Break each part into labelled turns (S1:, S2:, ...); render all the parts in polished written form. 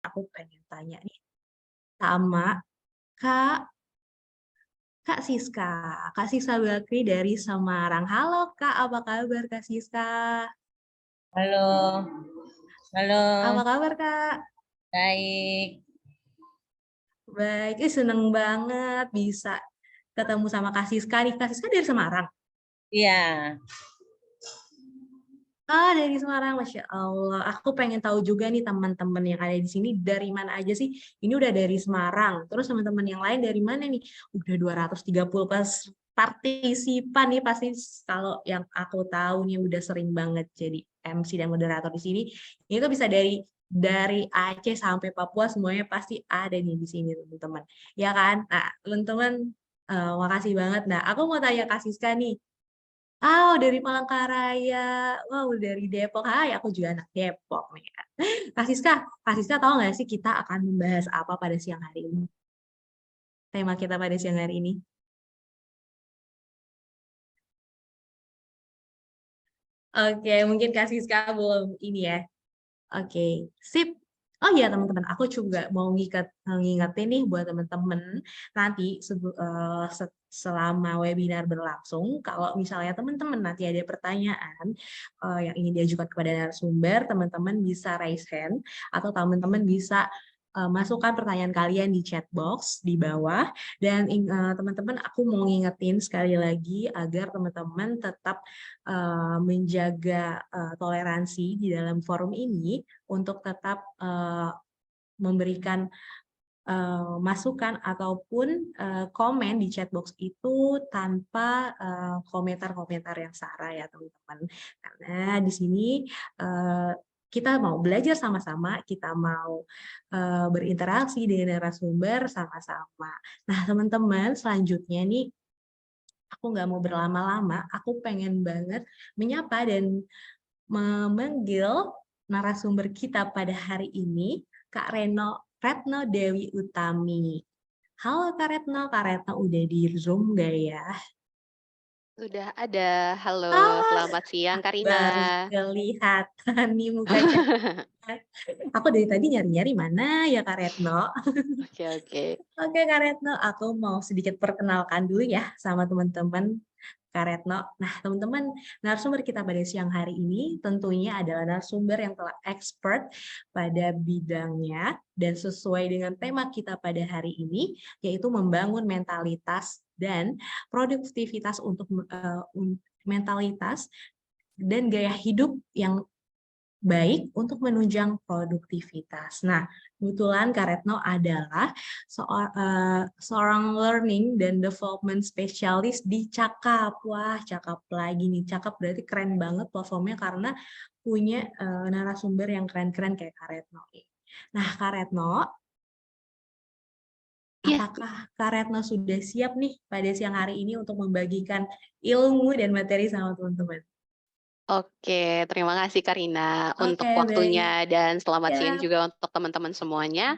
S1: Aku pengen tanya nih sama Kak Kak Siska. Kak Siska Bakri dari Semarang. Halo Kak, apa kabar Kak Siska?
S2: Halo,
S1: Apa
S2: halo,
S1: kabar Kak?
S2: baik.
S1: Baik, seneng banget bisa ketemu sama Kak Siska nih. Kak Siska dari Semarang?
S2: Iya,
S1: Ah, dari Semarang, Masya Allah. Aku pengen tahu juga nih teman-teman yang ada di sini dari mana aja sih? Ini udah dari Semarang. Terus teman-teman yang lain dari mana nih? Udah 230 plus partisipan nih pasti kalau yang aku tahu nih udah sering banget jadi MC dan moderator di sini. Ini tuh bisa dari Aceh sampai Papua semuanya pasti ada nih di sini teman-teman. Ya kan? Nah, teman-teman makasih banget. Nah, aku mau tanya Kak Siska nih. Oh, dari Palangkaraya. Wow, dari Depok. Hai, aku juga anak Depok nih. Kak Siska tahu nggak sih kita akan membahas apa pada siang hari ini? Tema kita pada siang hari ini. Oke, mungkin Kak Siska belum ini ya. Oke, sip. Oh iya teman-teman, aku juga mau ngingetin nih buat teman-teman nanti selama webinar berlangsung, kalau misalnya teman-teman nanti ada pertanyaan yang ingin diajukan kepada narasumber, teman-teman bisa raise hand atau teman-teman bisa masukkan pertanyaan kalian di chat box di bawah dan teman-teman aku mau ngingetin sekali lagi agar teman-teman tetap menjaga toleransi di dalam forum ini untuk tetap memberikan masukan ataupun komen di chat box itu tanpa komentar-komentar yang sara ya teman-teman. Karena di sini uh, kita mau belajar sama-sama, kita mau berinteraksi dengan narasumber sama-sama. Nah teman-teman selanjutnya nih aku nggak mau berlama-lama, aku pengen banget menyapa dan memanggil narasumber kita pada hari ini, Kak Retno Dewi Utami. Halo Kak Retno udah di Zoom nggak ya?
S3: Sudah ada. Halo,
S1: Ah,
S3: selamat siang Karina.
S1: baru kelihatan nih mukanya. Aku dari tadi nyari-nyari mana ya Kak Retno.
S3: Oke, oke.
S1: Oke Kak Retno, aku mau sedikit perkenalkan dulu ya sama teman-teman Kak Retno. Nah, teman-teman, narasumber kita pada siang hari ini tentunya adalah narasumber yang telah expert pada bidangnya dan sesuai dengan tema kita pada hari ini, yaitu membangun mentalitas dan produktivitas untuk mentalitas dan gaya hidup yang baik untuk menunjang produktivitas. Nah, kebetulan Kak Retno adalah seorang learning dan development specialist di Cakap. Wah, Cakap lagi nih. Cakap berarti keren banget platformnya karena punya narasumber yang keren-keren kayak Kak Retno. Nah, Kak Retno,
S3: Iya.
S1: apakah Kak Retno sudah siap nih pada siang hari ini untuk membagikan ilmu dan materi sama teman-teman?
S3: Oke, terima kasih Karina untuk
S1: Oke, baik.
S3: waktunya dan selamat siang
S1: Ya,
S3: juga untuk teman-teman semuanya.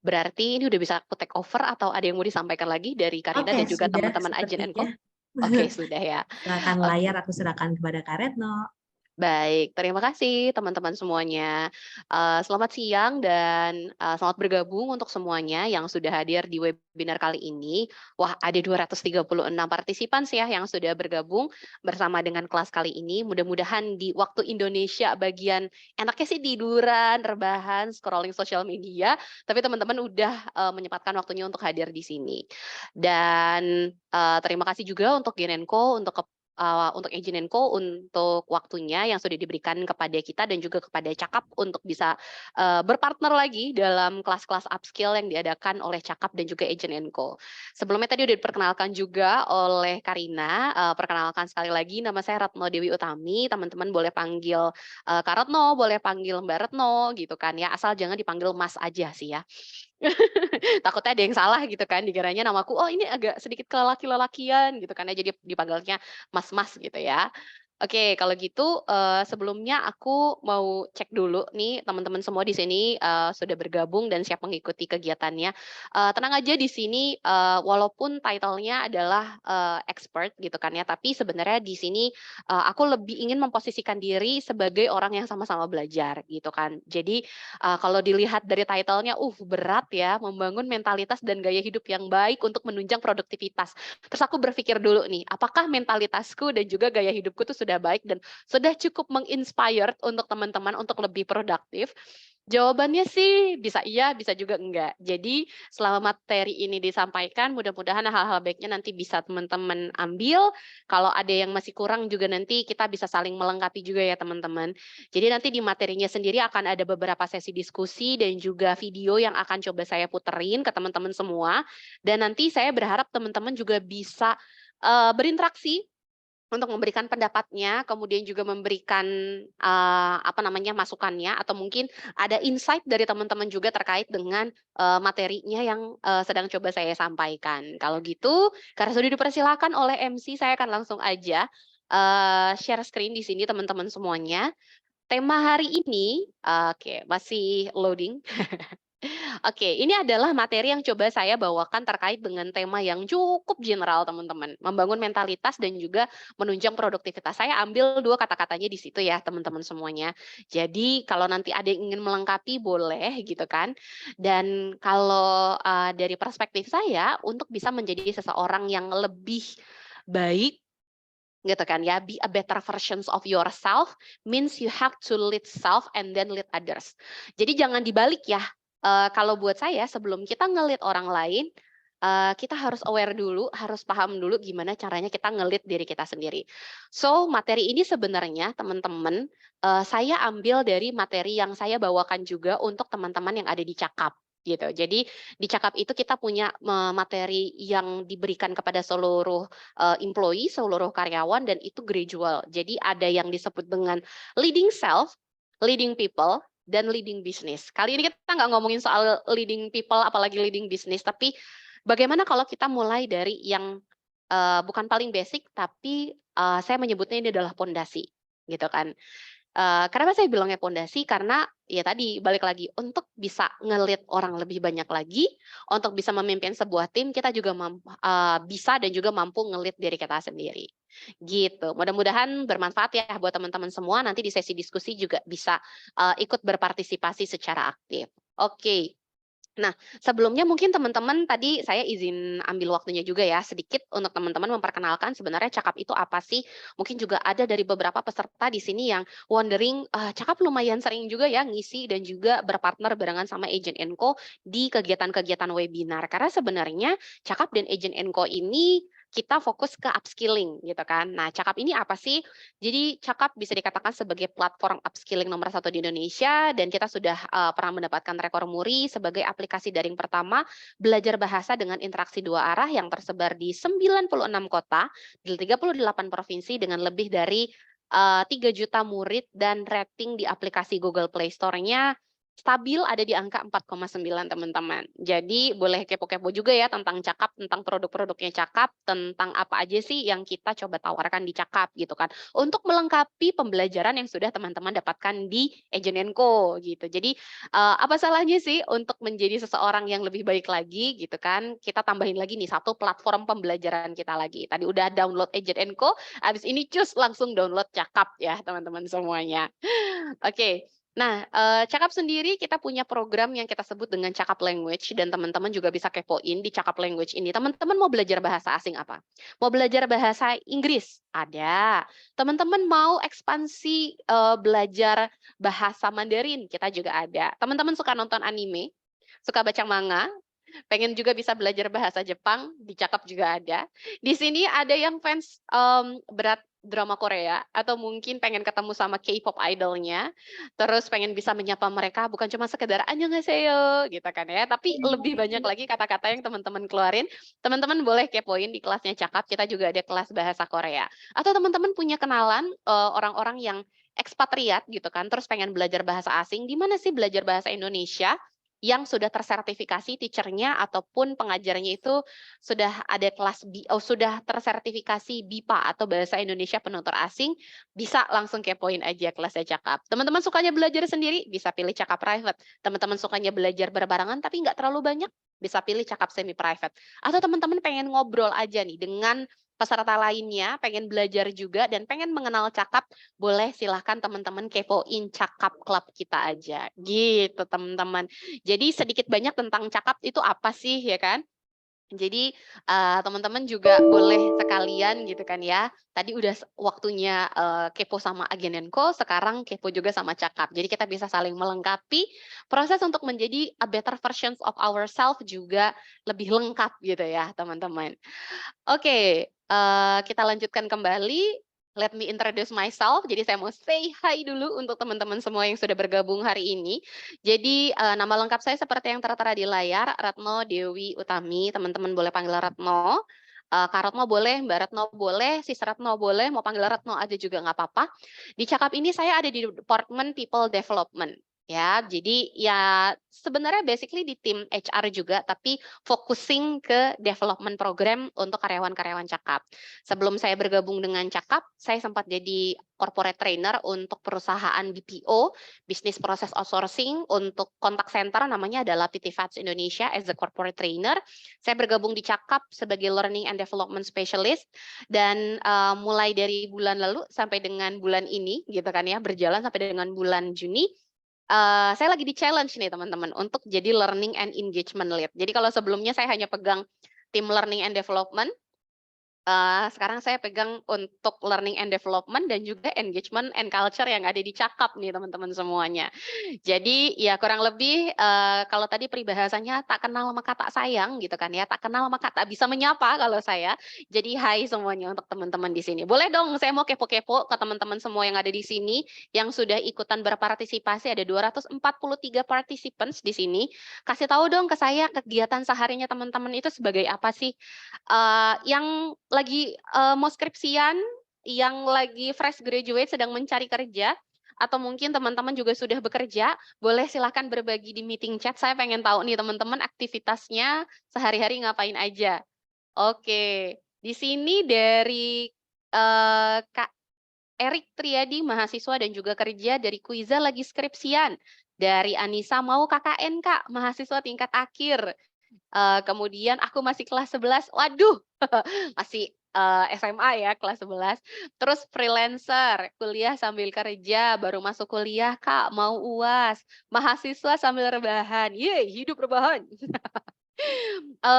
S3: Berarti ini udah bisa aku take over atau ada yang mau disampaikan lagi dari Karina
S1: oke,
S3: dan juga
S1: sudah
S3: teman-teman Agen
S1: sepertinya.
S3: Co? Oke, sudah ya.
S1: Silakan layar,
S3: Oke.
S1: aku serahkan kepada Kak Retno.
S3: Baik, terima kasih teman-teman semuanya. Selamat siang dan selamat bergabung untuk semuanya yang sudah hadir di webinar kali ini. Wah, ada 236 partisipan sih ya yang sudah bergabung bersama dengan kelas kali ini. Mudah-mudahan di waktu Indonesia bagian enaknya sih tiduran, rebahan, scrolling sosial media, tapi teman-teman udah menyempatkan waktunya untuk hadir di sini. Dan terima kasih juga untuk Genenko untuk Ejinenko untuk waktunya yang sudah diberikan kepada kita dan juga kepada Cakap untuk bisa berpartner lagi dalam kelas-kelas upskill yang diadakan oleh Cakap dan juga Ejinenko. Sebelumnya tadi udah diperkenalkan juga oleh Karina. Perkenalkan sekali lagi, nama saya Retno Dewi Utami. Teman-teman boleh panggil Kak Retno, boleh panggil Mbak Retno gitu kan ya. Asal jangan dipanggil Mas aja sih ya. Takutnya ada yang salah gitu kan, dikiranya namaku, oh ini agak sedikit kelaki-lelakian gitu kan ya, jadi dipanggilnya mas-mas gitu ya. Oke, kalau gitu, sebelumnya aku mau cek dulu nih teman-teman semua di sini, sudah bergabung dan siap mengikuti kegiatannya. Tenang aja di sini, walaupun title-nya adalah, expert gitu kan ya, tapi sebenarnya di sini, aku lebih ingin memposisikan diri sebagai orang yang sama-sama belajar gitu kan. Jadi, kalau dilihat dari title-nya, berat ya, membangun mentalitas dan gaya hidup yang baik untuk menunjang produktivitas. Terus aku berpikir dulu nih, apakah mentalitasku dan juga gaya hidupku tuh sudah baik dan sudah cukup meng-inspired untuk teman-teman untuk lebih produktif? Jawabannya sih bisa iya, bisa juga enggak. Jadi selama materi ini disampaikan, mudah-mudahan hal-hal baiknya nanti bisa teman-teman ambil. Kalau ada yang masih kurang juga nanti kita bisa saling melengkapi juga ya teman-teman. Jadi nanti di materinya sendiri akan ada beberapa sesi diskusi dan juga video yang akan coba saya puterin ke teman-teman semua. Dan nanti saya berharap teman-teman juga bisa, berinteraksi untuk memberikan pendapatnya, kemudian juga memberikan, apa namanya, masukannya, atau mungkin ada insight dari teman-teman juga terkait dengan, materinya yang, sedang coba saya sampaikan. Kalau gitu, karena sudah dipersilakan oleh MC, saya akan langsung aja, share screen di sini teman-teman semuanya. Tema hari ini oke, masih loading. Oke, ini adalah materi yang coba saya bawakan terkait dengan tema yang cukup general, teman-teman. Membangun mentalitas dan juga menunjang produktivitas. Saya ambil 2 kata-katanya di situ ya, teman-teman semuanya. Jadi kalau nanti ada yang ingin melengkapi boleh gitu kan. Dan kalau, dari perspektif saya untuk bisa menjadi seseorang yang lebih baik gitu kan ya, be a better versions of yourself means you have to lead self and then lead others. Jadi jangan dibalik ya, kalau buat saya sebelum kita nge-lead orang lain, kita harus aware dulu, harus paham dulu gimana caranya kita nge-lead diri kita sendiri. So, materi ini sebenarnya teman-teman, saya ambil dari materi yang saya bawakan juga untuk teman-teman yang ada di Cakap, gitu. Jadi di Cakap itu kita punya materi yang diberikan kepada seluruh employee, seluruh karyawan dan itu gradual. Jadi ada yang disebut dengan leading self, leading people, dan leading business. Kali ini kita nggak ngomongin soal leading people, apalagi leading business, tapi bagaimana kalau kita mulai dari yang bukan paling basic, tapi saya menyebutnya ini adalah pondasi, gitu kan. Kenapa saya bilangnya pondasi, karena ya tadi balik lagi, untuk bisa nge-lead orang lebih banyak lagi, untuk bisa memimpin sebuah tim, kita juga bisa dan juga mampu nge-lead diri kita sendiri, gitu. Mudah-mudahan bermanfaat ya buat teman-teman semua, nanti di sesi diskusi juga bisa, ikut berpartisipasi secara aktif. Oke. Nah, sebelumnya mungkin teman-teman tadi saya izin ambil waktunya juga ya, sedikit untuk teman-teman memperkenalkan sebenarnya Cakap itu apa sih? Mungkin juga ada dari beberapa peserta di sini yang wondering, Cakap lumayan sering juga ya ngisi dan juga berpartner barengan sama Agent Co di kegiatan-kegiatan webinar. Karena sebenarnya Cakap dan Agent Co ini kita fokus ke upskilling gitu kan. Nah, Cakap ini apa sih? Jadi Cakap bisa dikatakan sebagai platform upskilling nomor 1 di Indonesia dan kita sudah, pernah mendapatkan rekor muri sebagai aplikasi daring pertama belajar bahasa dengan interaksi 2 arah yang tersebar di 96 kota, di 38 provinsi dengan lebih dari, 3 juta murid dan rating di aplikasi Google Play Store-nya stabil ada di angka 4,9 teman-teman. Jadi boleh kepo-kepo juga ya tentang Cakap, tentang produk-produknya Cakap, tentang apa aja sih yang kita coba tawarkan di Cakap gitu kan. Untuk melengkapi pembelajaran yang sudah teman-teman dapatkan di Agent Co gitu. Jadi apa salahnya sih untuk menjadi seseorang yang lebih baik lagi gitu kan. Kita tambahin lagi nih satu platform pembelajaran kita lagi. Tadi udah download Agent Co, habis ini cus langsung download Cakap ya teman-teman semuanya. Oke. Nah, Cakap sendiri kita punya program yang kita sebut dengan Cakap Language dan teman-teman juga bisa kepoin di Cakap Language ini. Teman-teman mau belajar bahasa asing apa? Mau belajar bahasa Inggris? Ada. Teman-teman mau ekspansi belajar bahasa Mandarin? Kita juga ada. Teman-teman suka nonton anime? Suka baca manga? Pengen juga bisa belajar bahasa Jepang, di Cakap juga ada. Di sini ada yang fans, berat drama Korea, atau mungkin pengen ketemu sama K-pop idol-nya, terus pengen bisa menyapa mereka bukan cuma sekedar "annyeonghaseyo" gitu kan ya, tapi lebih banyak lagi kata-kata yang teman-teman keluarin. Teman-teman boleh kepoin di kelasnya Cakap, kita juga ada kelas bahasa Korea. Atau teman-teman punya kenalan, orang-orang yang ekspatriat gitu kan, terus pengen belajar bahasa asing, di mana sih belajar bahasa Indonesia? yang sudah tersertifikasi teacher-nya ataupun pengajarnya itu sudah ada kelas sudah tersertifikasi BIPA atau Bahasa Indonesia Penutur Asing, bisa langsung kepoin aja kelasnya Cakap. Teman-teman sukanya belajar sendiri, bisa pilih Cakap private. Teman-teman sukanya belajar berbarengan tapi nggak terlalu banyak, bisa pilih Cakap semi private. Atau teman-teman pengen ngobrol aja nih dengan peserta lainnya, pengen belajar juga dan pengen mengenal Cakap, boleh silahkan teman-teman kepoin Cakap Club kita aja. Gitu teman-teman. Jadi sedikit banyak tentang Cakap itu apa sih ya kan? Jadi teman-teman juga boleh sekalian gitu kan ya. Tadi udah waktunya kepo sama Agen & Co, sekarang kepo juga sama Cakap. Jadi kita bisa saling melengkapi proses untuk menjadi a better versions of ourselves juga lebih lengkap gitu ya teman-teman. Oke, kita lanjutkan kembali. Let me introduce myself. Jadi saya mau say hi dulu untuk teman-teman semua yang sudah bergabung hari ini. Jadi nama lengkap saya seperti yang tertera di layar, Ratno Dewi Utami. Teman-teman boleh panggil Ratno. Kak Ratno boleh, Mbak Ratno boleh, Sis Ratno boleh, mau panggil Ratno aja juga nggak apa-apa. Di Cakap ini saya ada di Department People Development. Ya, jadi ya sebenarnya basically di tim HR juga, tapi focusing ke development program untuk karyawan-karyawan Cakap. Sebelum saya bergabung dengan Cakap, saya sempat jadi corporate trainer untuk perusahaan BPO, Business Process Outsourcing, untuk contact center namanya adalah PT Fats Indonesia as a corporate trainer. Saya bergabung di Cakap sebagai Learning and Development Specialist, dan mulai dari bulan lalu sampai dengan bulan ini, gitu kan ya, berjalan sampai dengan bulan Juni, saya lagi di-challenge nih teman-teman untuk jadi learning and engagement lead. Jadi kalau sebelumnya saya hanya pegang tim learning and development, sekarang saya pegang untuk learning and development dan juga engagement and culture yang ada di Cakap nih teman-teman semuanya. Jadi ya kurang lebih kalau tadi peribahasanya tak kenal maka tak sayang gitu kan ya, tak kenal maka tak bisa menyapa kalau saya. Jadi hai semuanya untuk teman-teman di sini. Boleh dong saya mau kepo-kepo ke teman-teman semua yang ada di sini yang sudah ikutan berpartisipasi, ada 243 participants di sini. Kasih tahu dong ke saya kegiatan seharinya teman-teman itu sebagai apa sih? Yang lagi mau skripsian, yang lagi fresh graduate sedang mencari kerja, atau mungkin teman-teman juga sudah bekerja, boleh silahkan berbagi di meeting chat. Saya pengen tahu nih teman-teman aktivitasnya sehari-hari ngapain aja. Oke, di sini dari Kak Erik Triadi, mahasiswa dan juga kerja dari Quiza lagi skripsian. Dari Anissa mau KKN Kak, mahasiswa tingkat akhir. Kemudian aku masih kelas 11, waduh masih SMA ya kelas 11. Terus freelancer, kuliah sambil kerja, baru masuk kuliah Kak, mau UAS, mahasiswa sambil rebahan, yeay hidup rebahan.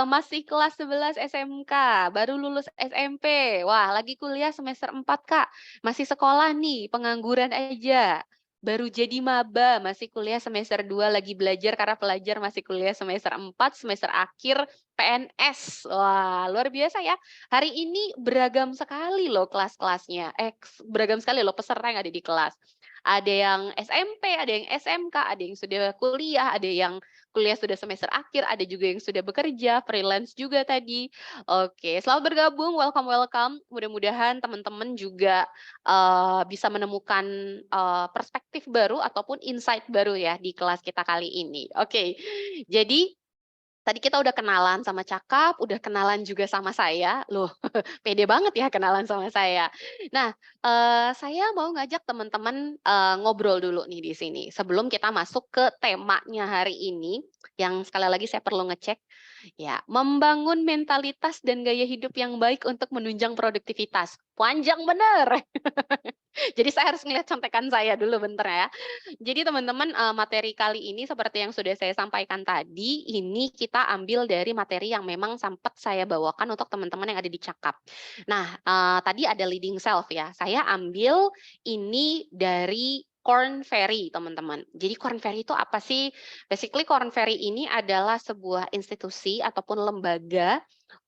S3: Masih kelas 11 SMK, baru lulus SMP, wah lagi kuliah semester 4 Kak, masih sekolah nih, pengangguran aja. Baru jadi maba, masih kuliah semester 2 lagi belajar karena pelajar masih kuliah semester 4, semester akhir PNS. Wah, luar biasa ya. Hari ini beragam sekali loh kelas-kelasnya. Beragam sekali loh peserta yang ada di kelas. Ada yang SMP, ada yang SMK, ada yang sudah kuliah, ada yang kuliah sudah semester akhir, ada juga yang sudah bekerja, freelance juga tadi. Oke, selamat bergabung, welcome. Mudah-mudahan teman-teman juga bisa menemukan perspektif baru ataupun insight baru ya di kelas kita kali ini. Oke, jadi tadi kita udah kenalan sama Cakap, udah kenalan juga sama saya. Loh, pede banget ya kenalan sama saya. Nah, saya mau ngajak teman-teman ngobrol dulu nih di sini. Sebelum kita masuk ke temanya hari ini, yang sekali lagi saya perlu ngecek, ya, membangun mentalitas dan gaya hidup yang baik untuk menunjang produktivitas. Panjang bener. Jadi saya harus ngeliat contekan saya dulu bentar ya. Jadi teman-teman, materi kali ini seperti yang sudah saya sampaikan tadi, ini kita ambil dari materi yang memang sempat saya bawakan untuk teman-teman yang ada di Cakap. Nah, tadi ada leading self ya, saya ambil ini dari Korn Ferry teman-teman. Jadi Korn Ferry itu apa sih? Basically Korn Ferry ini adalah sebuah institusi ataupun lembaga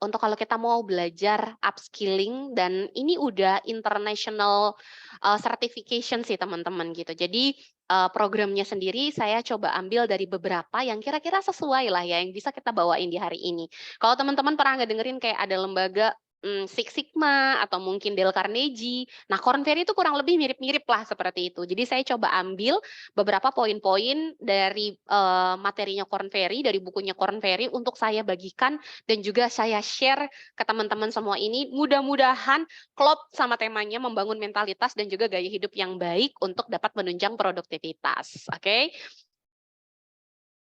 S3: untuk kalau kita mau belajar upskilling, dan ini udah international certification sih teman-teman gitu. Jadi programnya sendiri saya coba ambil dari beberapa yang kira-kira sesuai lah ya yang bisa kita bawain di hari ini. Kalau teman-teman pernah nggak dengerin kayak ada lembaga Six Sigma atau mungkin Dale Carnegie. Nah, Korn Ferry itu kurang lebih mirip-mirip lah seperti itu. Jadi saya coba ambil beberapa poin-poin dari materinya Korn Ferry, dari bukunya Korn Ferry untuk saya bagikan dan juga saya share ke teman-teman semua ini. Mudah-mudahan klop sama temanya membangun mentalitas dan juga gaya hidup yang baik untuk dapat menunjang produktivitas. Oke?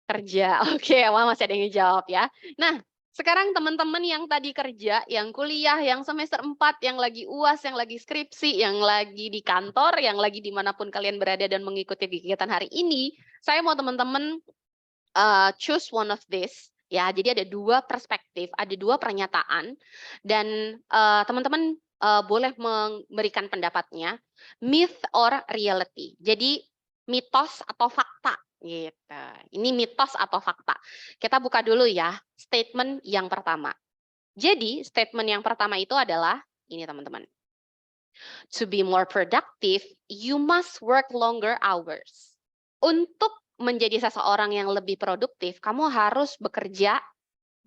S3: Kerja. Oke, wah masih ada yang jawab ya. Nah, sekarang teman-teman yang tadi kerja, yang kuliah, yang semester 4, yang lagi UAS, yang lagi skripsi, yang lagi di kantor, yang lagi dimanapun kalian berada dan mengikuti kegiatan hari ini, saya mau teman-teman choose one of this. Ya, jadi ada 2 perspektif, ada 2 pernyataan, dan teman-teman boleh memberikan pendapatnya, myth or reality. Jadi mitos atau fakta gitu. Ini mitos atau fakta. Kita buka dulu ya statement yang pertama. Jadi statement yang pertama itu adalah ini teman-teman. To be more productive, you must work longer hours. Untuk menjadi seseorang yang lebih produktif, kamu harus bekerja,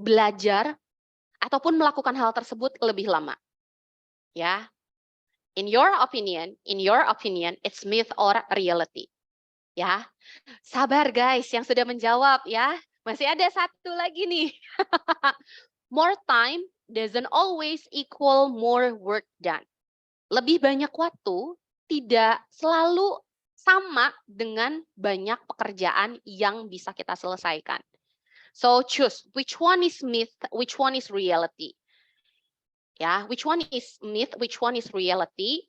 S3: belajar, ataupun melakukan hal tersebut lebih lama. Ya. In your opinion, it's myth or reality. Ya. Sabar guys yang sudah menjawab ya. Masih ada satu lagi nih. More time doesn't always equal more work done. Lebih banyak waktu tidak selalu sama dengan banyak pekerjaan yang bisa kita selesaikan. So choose which one is myth, which one is reality. Ya, which one is myth, which one is reality.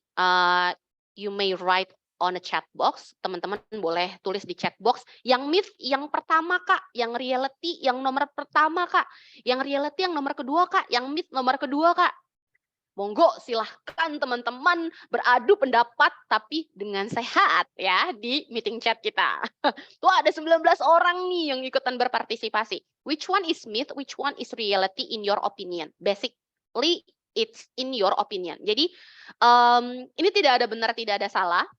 S3: You may write on a chat box, teman-teman boleh tulis di chat box, yang myth yang pertama Kak, yang reality yang nomor pertama Kak, yang reality yang nomor kedua Kak, yang myth nomor kedua Kak. Monggo silahkan teman-teman beradu pendapat tapi dengan sehat ya di meeting chat kita. Tuh ada 19 orang nih yang ikutan berpartisipasi. Which one is myth, which one is reality in your opinion? Basically it's in your opinion. Jadi ini tidak ada benar, tidak ada salah.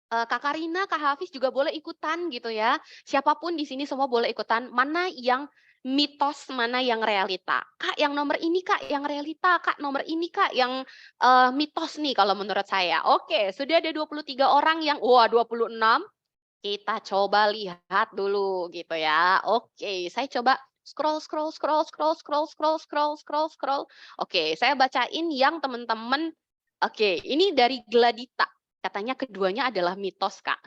S3: Kak Karina, Kak Hafiz juga boleh ikutan gitu ya. Siapapun di sini semua boleh ikutan. Mana yang mitos, mana yang realita. Kak, yang nomor ini Kak, yang realita. Kak, nomor ini Kak, yang mitos nih kalau menurut saya. Oke, sudah ada 23 orang yang, wah 26. Kita coba lihat dulu gitu ya. Oke, saya coba scroll. Oke, saya bacain yang teman-teman. Oke, ini dari Gladita. Katanya keduanya adalah mitos, Kak.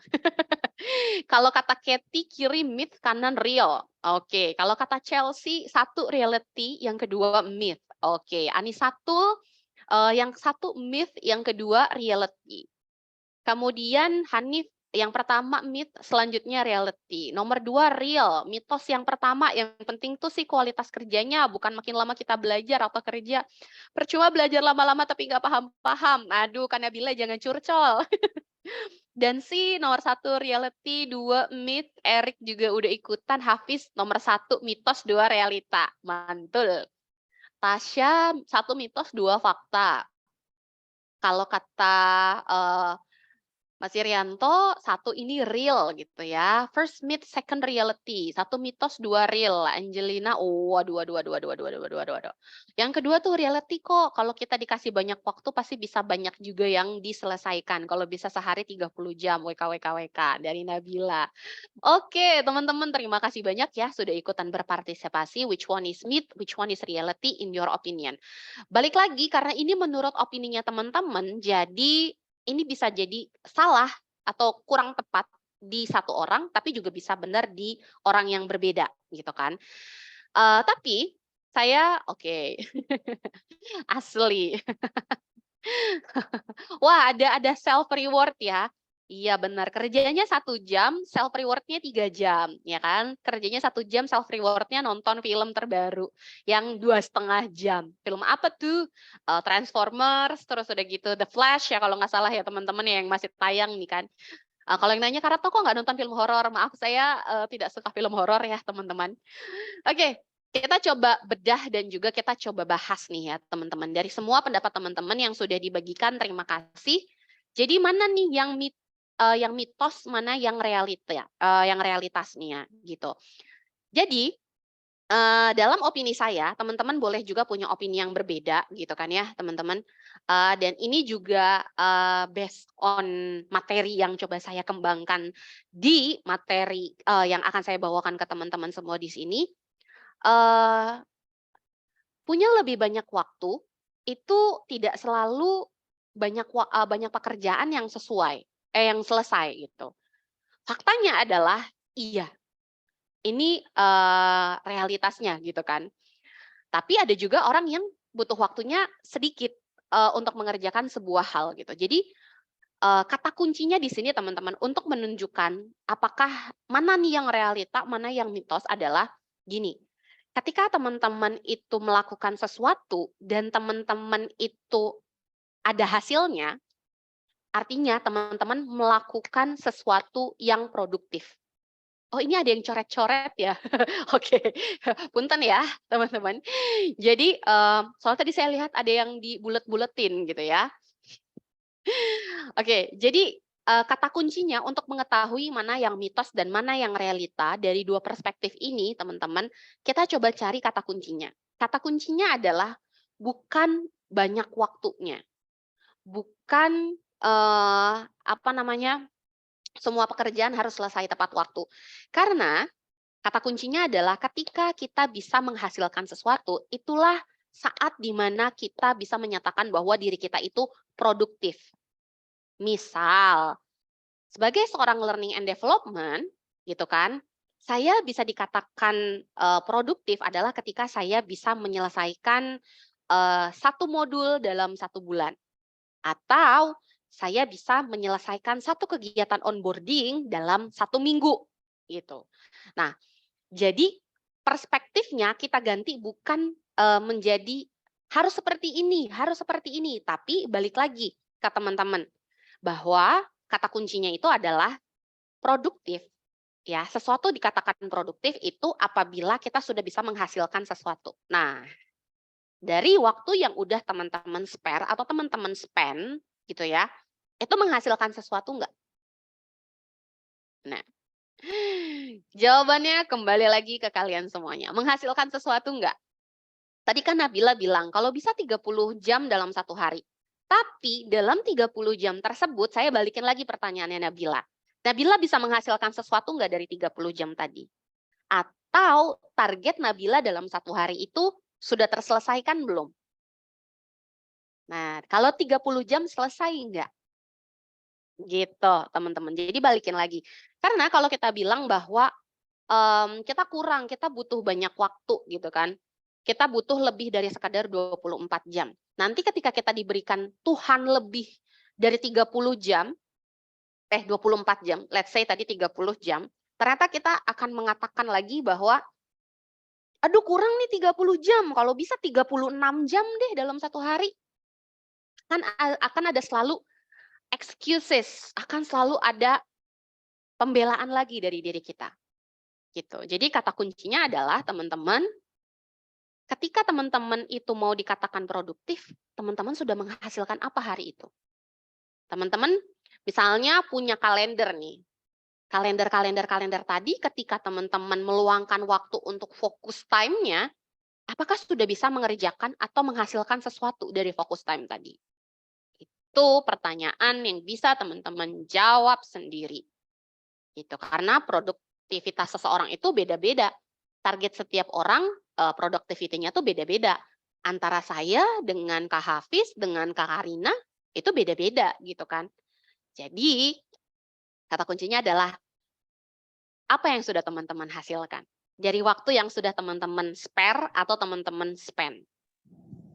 S3: Kalau kata Kathy, kiri myth, kanan real. Oke, kalau kata Chelsea, satu reality, yang kedua myth. Oke, Anisatul, yang satu myth, yang kedua reality. Kemudian Hanif, yang pertama myth, selanjutnya reality. Nomor 2 real, mitos yang pertama, yang penting tuh sih kualitas kerjanya, bukan makin lama kita belajar atau kerja. Percuma belajar lama-lama tapi nggak paham-paham. Aduh, Kak Nabila jangan curcol. Dan si nomor 1 reality, 2 myth, Erik juga udah ikutan, Hafiz nomor 1 mitos, 2 realita. Mantul. Tasya 1 mitos, 2 fakta. Kalau kata Mas Irianto, 1 ini real gitu ya. First myth, second reality. 1 mitos, 2 real. Angelina, waduh. Yang kedua tuh reality kok. Kalau kita dikasih banyak waktu pasti bisa banyak juga yang diselesaikan. Kalau bisa sehari 30 jam, WK. Dari Nabila. Oke, teman-teman terima kasih banyak ya sudah ikutan berpartisipasi. Which one is myth, which one is reality in your opinion. Balik lagi, karena ini menurut opininya teman-teman, jadi ini bisa jadi salah atau kurang tepat di satu orang, tapi juga bisa benar di orang yang berbeda, gitu kan. Tapi saya oke. Asli. Wah, ada self reward ya. Iya benar, kerjanya 1 jam, self reward-nya 3 jam, ya kan? Kerjanya 1 jam, self reward-nya nonton film terbaru yang 2,5 jam. Film apa tuh? Transformers, terus udah gitu The Flash ya kalau nggak salah ya teman-teman yang masih tayang nih kan. Kalau yang nanya karena kok nggak nonton film horor, maaf saya tidak suka film horor ya teman-teman. Oke, kita coba bedah dan juga kita coba bahas nih ya teman-teman. Dari semua pendapat teman-teman yang sudah dibagikan, terima kasih. Jadi mana nih yang mitos, mana yang realita, yang realitasnya gitu. Jadi Dalam opini saya, teman-teman boleh juga punya opini yang berbeda gitu kan ya, teman-teman. Dan ini juga based on materi yang coba saya kembangkan di materi yang akan saya bawakan ke teman-teman semua di sini. Punya lebih banyak waktu itu tidak selalu banyak pekerjaan yang yang selesai gitu. Faktanya adalah iya, ini realitasnya gitu kan. Tapi ada juga orang yang butuh waktunya sedikit untuk mengerjakan sebuah hal gitu. Jadi kata kuncinya di sini teman-teman untuk menunjukkan apakah mana nih yang realita, mana yang mitos adalah gini. Ketika teman-teman itu melakukan sesuatu dan teman-teman itu ada hasilnya, artinya teman-teman melakukan sesuatu yang produktif. Oh, ini ada yang coret-coret ya? Oke, punten ya teman-teman. Jadi, soalnya tadi saya lihat ada yang dibulet-buletin gitu ya. Oke, jadi kata kuncinya untuk mengetahui mana yang mitos dan mana yang realita dari dua perspektif ini, teman-teman, kita coba cari kata kuncinya. Kata kuncinya adalah bukan banyak waktunya, bukan apa namanya, semua pekerjaan harus selesai tepat waktu. Karena kata kuncinya adalah ketika kita bisa menghasilkan sesuatu, itulah saat di mana kita bisa menyatakan bahwa diri kita itu produktif. Misal, sebagai seorang learning and development, gitu kan, saya bisa dikatakan produktif adalah ketika saya bisa menyelesaikan satu modul dalam 1 bulan. Atau saya bisa menyelesaikan satu kegiatan onboarding dalam 1 minggu. Gitu. Nah, jadi perspektifnya kita ganti bukan menjadi harus seperti ini, tapi balik lagi ke teman-teman bahwa kata kuncinya itu adalah produktif. Ya, sesuatu dikatakan produktif itu apabila kita sudah bisa menghasilkan sesuatu. Nah, dari waktu yang udah teman-teman spare atau teman-teman spend gitu ya, itu menghasilkan sesuatu enggak? Nah, jawabannya kembali lagi ke kalian semuanya. Menghasilkan sesuatu enggak? Tadi kan Nabila bilang, kalau bisa 30 jam dalam 1 hari. Tapi dalam 30 jam tersebut, saya balikin lagi pertanyaannya Nabila. Nabila bisa menghasilkan sesuatu enggak dari 30 jam tadi? Atau target Nabila dalam 1 hari itu sudah terselesaikan belum? Nah, kalau 30 jam selesai enggak? Gitu, teman-teman. Jadi balikin lagi. Karena kalau kita bilang bahwa kita kurang, kita butuh banyak waktu gitu kan. Kita butuh lebih dari sekadar 24 jam. Nanti ketika kita diberikan Tuhan lebih dari 30 jam, 24 jam, let's say tadi 30 jam, ternyata kita akan mengatakan lagi bahwa, aduh kurang nih 30 jam, kalau bisa 36 jam deh dalam 1 hari. Kan akan ada selalu excuses, akan selalu ada pembelaan lagi dari diri kita. Gitu. Jadi kata kuncinya adalah teman-teman, ketika teman-teman itu mau dikatakan produktif, teman-teman sudah menghasilkan apa hari itu? Teman-teman misalnya punya kalender nih. Kalender tadi ketika teman-teman meluangkan waktu untuk fokus time-nya, apakah sudah bisa mengerjakan atau menghasilkan sesuatu dari fokus time tadi? Itu pertanyaan yang bisa teman-teman jawab sendiri. Gitu. Karena produktivitas seseorang itu beda-beda. Target setiap orang productivity-nya tuh beda-beda. Antara saya dengan Kak Hafiz, dengan Kak Karina, itu beda-beda gitu kan. Jadi, kata kuncinya adalah apa yang sudah teman-teman hasilkan. Dari waktu yang sudah teman-teman spare atau teman-teman spend.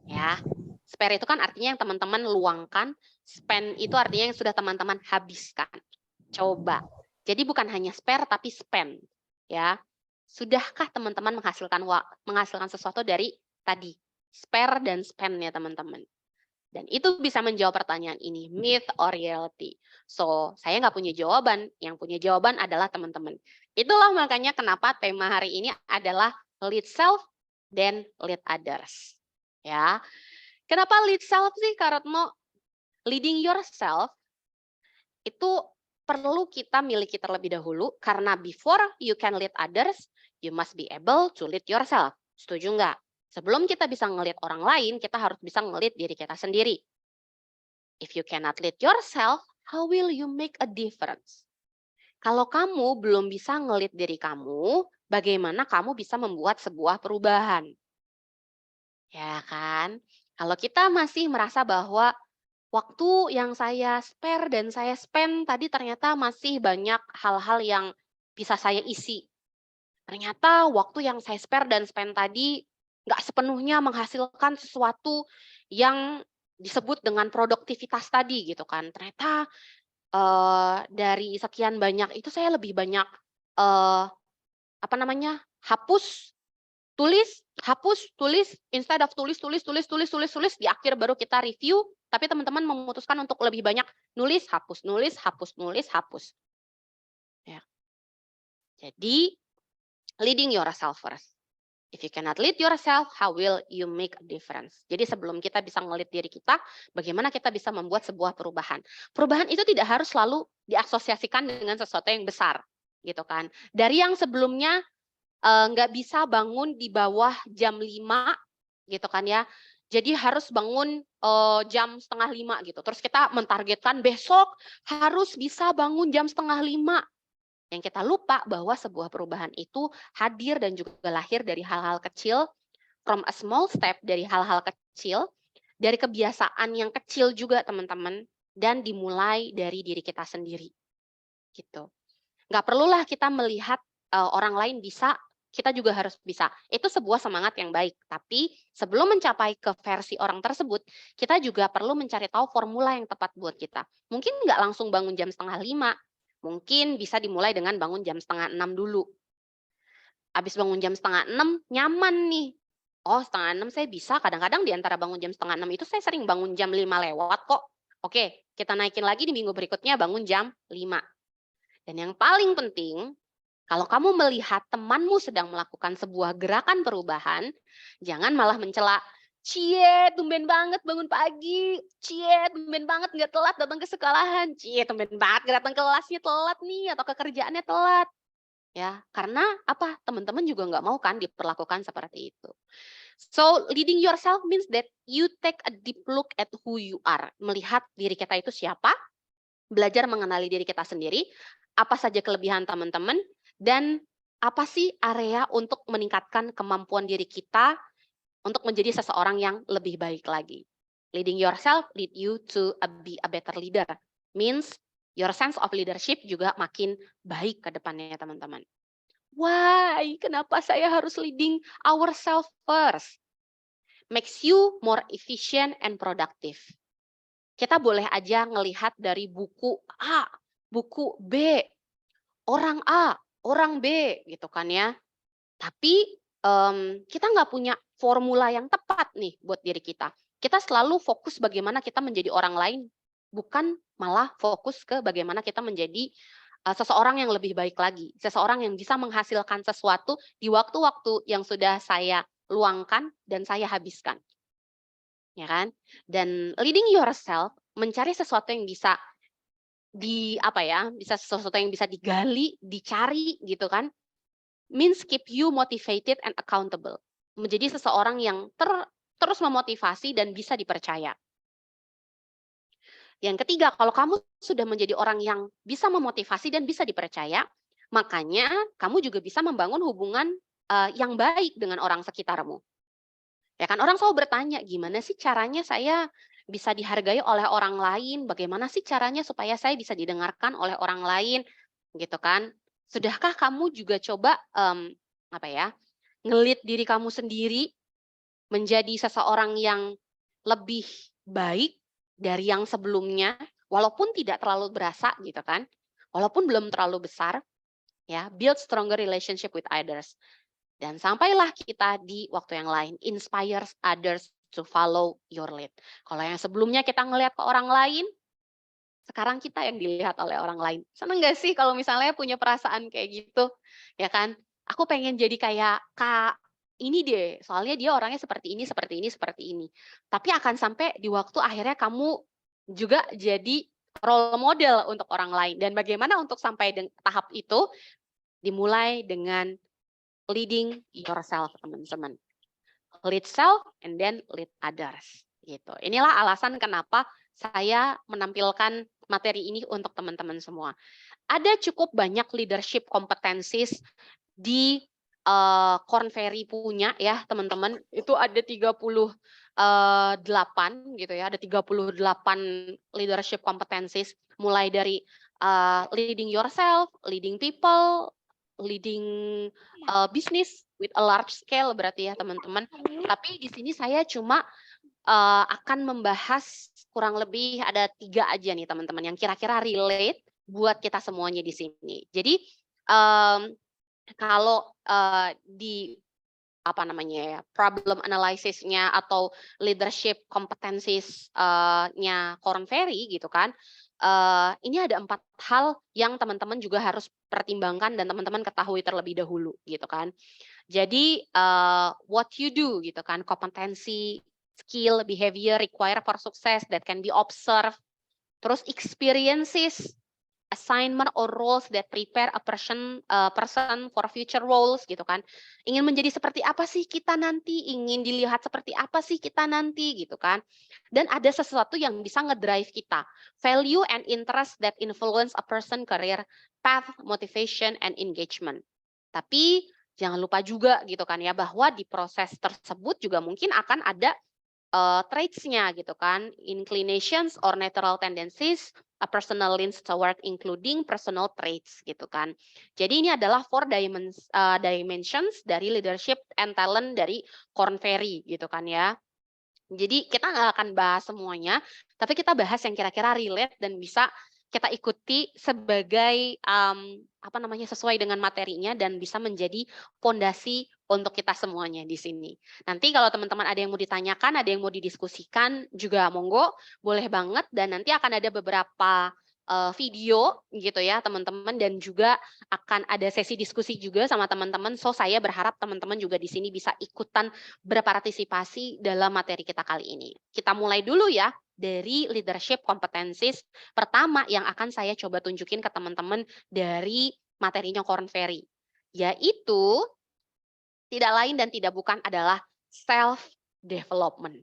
S3: Ya, spare itu kan artinya yang teman-teman luangkan, spend itu artinya yang sudah teman-teman habiskan. Coba. Jadi bukan hanya spare tapi spend. Ya. Sudahkah teman-teman menghasilkan sesuatu dari tadi spare dan spend-nya teman-teman? Dan itu bisa menjawab pertanyaan ini, myth or reality. So, saya nggak punya jawaban, yang punya jawaban adalah teman-teman. Itulah makanya kenapa tema hari ini adalah lead self dan lead others. Ya, kenapa lead self sih, Kak Retno? Leading yourself itu perlu kita miliki terlebih dahulu, karena before you can lead others, you must be able to lead yourself. Setuju nggak? Sebelum kita bisa ngelihat orang lain, kita harus bisa ngelihat diri kita sendiri. If you cannot lead yourself, how will you make a difference? Kalau kamu belum bisa ngelit diri kamu, bagaimana kamu bisa membuat sebuah perubahan? Ya kan? Kalau kita masih merasa bahwa waktu yang saya spare dan saya spend tadi ternyata masih banyak hal-hal yang bisa saya isi. Ternyata waktu yang saya spare dan spend tadi nggak sepenuhnya menghasilkan sesuatu yang disebut dengan produktivitas tadi gitu kan. Ternyata dari sekian banyak itu saya lebih banyak apa namanya? Hapus, tulis, instead of tulis, di akhir baru kita review, tapi teman-teman memutuskan untuk lebih banyak nulis, hapus, nulis, hapus, nulis, hapus. Ya. Jadi, leading yourself first. If you cannot lead yourself, how will you make a difference? Jadi sebelum kita bisa ngelit diri kita, bagaimana kita bisa membuat sebuah perubahan. Perubahan itu tidak harus selalu diasosiasikan dengan sesuatu yang besar, gitu kan. Dari yang sebelumnya nggak bisa bangun di bawah jam 5, gitu kan ya. Jadi harus bangun jam setengah 5 gitu. Terus kita mentargetkan besok harus bisa bangun jam setengah 5. Yang kita lupa bahwa sebuah perubahan itu hadir dan juga lahir dari hal-hal kecil, from a small step, dari hal-hal kecil, dari kebiasaan yang kecil juga teman-teman, dan dimulai dari diri kita sendiri. Gitu. Nggak perlulah kita melihat orang lain bisa, kita juga harus bisa. Itu sebuah semangat yang baik. Tapi sebelum mencapai ke versi orang tersebut, kita juga perlu mencari tahu formula yang tepat buat kita. Mungkin nggak langsung bangun jam setengah 5, mungkin bisa dimulai dengan bangun jam setengah 6 dulu. Habis bangun jam setengah 6, nyaman nih. Oh, setengah 6 saya bisa, kadang-kadang di antara bangun jam setengah 6 itu saya sering bangun jam 5 lewat kok. Oke, kita naikin lagi di minggu berikutnya bangun jam 5. Dan yang paling penting, kalau kamu melihat temanmu sedang melakukan sebuah gerakan perubahan, jangan malah mencela, cie, tumben banget bangun pagi, cie, tumben banget nggak telat datang ke sekolahan, cie, tumben banget nggak datang ke kelasnya telat nih, atau ke kerjaannya telat. Ya, karena apa? Teman-teman juga nggak mau kan diperlakukan seperti itu. So, leading yourself means that you take a deep look at who you are. Melihat diri kita itu siapa, belajar mengenali diri kita sendiri, apa saja kelebihan teman-teman, dan apa sih area untuk meningkatkan kemampuan diri kita untuk menjadi seseorang yang lebih baik lagi. Leading yourself lead you to be a better leader. Means your sense of leadership juga makin baik ke depannya teman-teman. Why? Kenapa saya harus leading ourselves first? Makes you more efficient and productive. Kita boleh aja ngelihat dari buku A, buku B, orang A, orang B, gitu kan ya. Tapi kita nggak punya formula yang tepat nih buat diri kita. Kita selalu fokus bagaimana kita menjadi orang lain, bukan malah fokus ke bagaimana kita menjadi seseorang yang lebih baik lagi. Seseorang yang bisa menghasilkan sesuatu di waktu-waktu yang sudah saya luangkan dan saya habiskan. Ya kan? Dan leading yourself, mencari sesuatu yang bisa bisa sesuatu yang bisa digali, dicari gitu kan, means keep you motivated and accountable. Menjadi seseorang yang terus memotivasi dan bisa dipercaya. Yang ketiga, kalau kamu sudah menjadi orang yang bisa memotivasi dan bisa dipercaya, makanya kamu juga bisa membangun hubungan yang baik dengan orang sekitarmu. Ya kan, orang selalu bertanya, gimana sih caranya saya bisa dihargai oleh orang lain? Bagaimana sih caranya supaya saya bisa didengarkan oleh orang lain? Gitu kan? Sudahkah kamu juga coba ngelit diri kamu sendiri menjadi seseorang yang lebih baik dari yang sebelumnya, walaupun tidak terlalu berasa gitu kan? Walaupun belum terlalu besar, ya, build stronger relationship with others. Dan sampailah kita di waktu yang lain, inspires others to follow your lead. Kalau yang sebelumnya kita ngelihat ke orang lain, sekarang kita yang dilihat oleh orang lain. Seneng gak sih kalau misalnya punya perasaan kayak gitu? Ya kan? Aku pengen jadi kayak Kak ini deh, soalnya dia orangnya seperti ini, seperti ini, seperti ini. Tapi akan sampai di waktu akhirnya kamu juga jadi role model untuk orang lain. Dan bagaimana untuk sampai tahap itu? Dimulai dengan leading yourself, teman-teman. Lead self and then lead others. Gitu. Inilah alasan kenapa saya menampilkan materi ini untuk teman-teman semua. Ada cukup banyak leadership competencies di Korn Ferry punya ya, teman-teman. Itu ada 38 gitu ya, ada 38 leadership competencies mulai dari leading yourself, leading people, leading business with a large scale berarti ya, teman-teman. Tapi di sini saya cuma akan membahas kurang lebih ada 3 aja nih, teman-teman, yang kira-kira relate buat kita semuanya di sini. Jadi kalau di apa namanya ya, problem analysis-nya atau leadership competencies-nya Korn Ferry gitu kan, ini ada 4 hal yang teman-teman juga harus pertimbangkan dan teman-teman ketahui terlebih dahulu gitu kan. Jadi what you do gitu kan, kompetensi, skill, behavior required for success that can be observed, terus experiences, assignment or roles that prepare a person for future roles gitu kan. Ingin menjadi seperti apa sih kita nanti, ingin dilihat seperti apa sih kita nanti gitu kan. Dan ada sesuatu yang bisa ngedrive kita, value and interest that influence a person career path, motivation and engagement. Tapi jangan lupa juga gitu kan ya, bahwa di proses tersebut juga mungkin akan ada traits-nya gitu kan, inclinations or natural tendencies, a personal leans toward including personal traits gitu kan. Jadi ini adalah 4 dimensions dari leadership and talent dari Korn Ferry gitu kan ya. Jadi kita nggak akan bahas semuanya, tapi kita bahas yang kira-kira relate dan bisa kita ikuti sebagai apa namanya, sesuai dengan materinya dan bisa menjadi fondasi untuk kita semuanya di sini. Nanti kalau teman-teman ada yang mau ditanyakan, ada yang mau didiskusikan juga monggo, boleh banget, dan nanti akan ada beberapa video gitu ya teman-teman, dan juga akan ada sesi diskusi juga sama teman-teman. So saya berharap teman-teman juga di sini bisa ikutan berpartisipasi dalam materi kita kali ini. Kita mulai dulu ya dari leadership competencies pertama yang akan saya coba tunjukin ke teman-teman dari materinya Korn Ferry, yaitu tidak lain dan tidak bukan adalah self-development.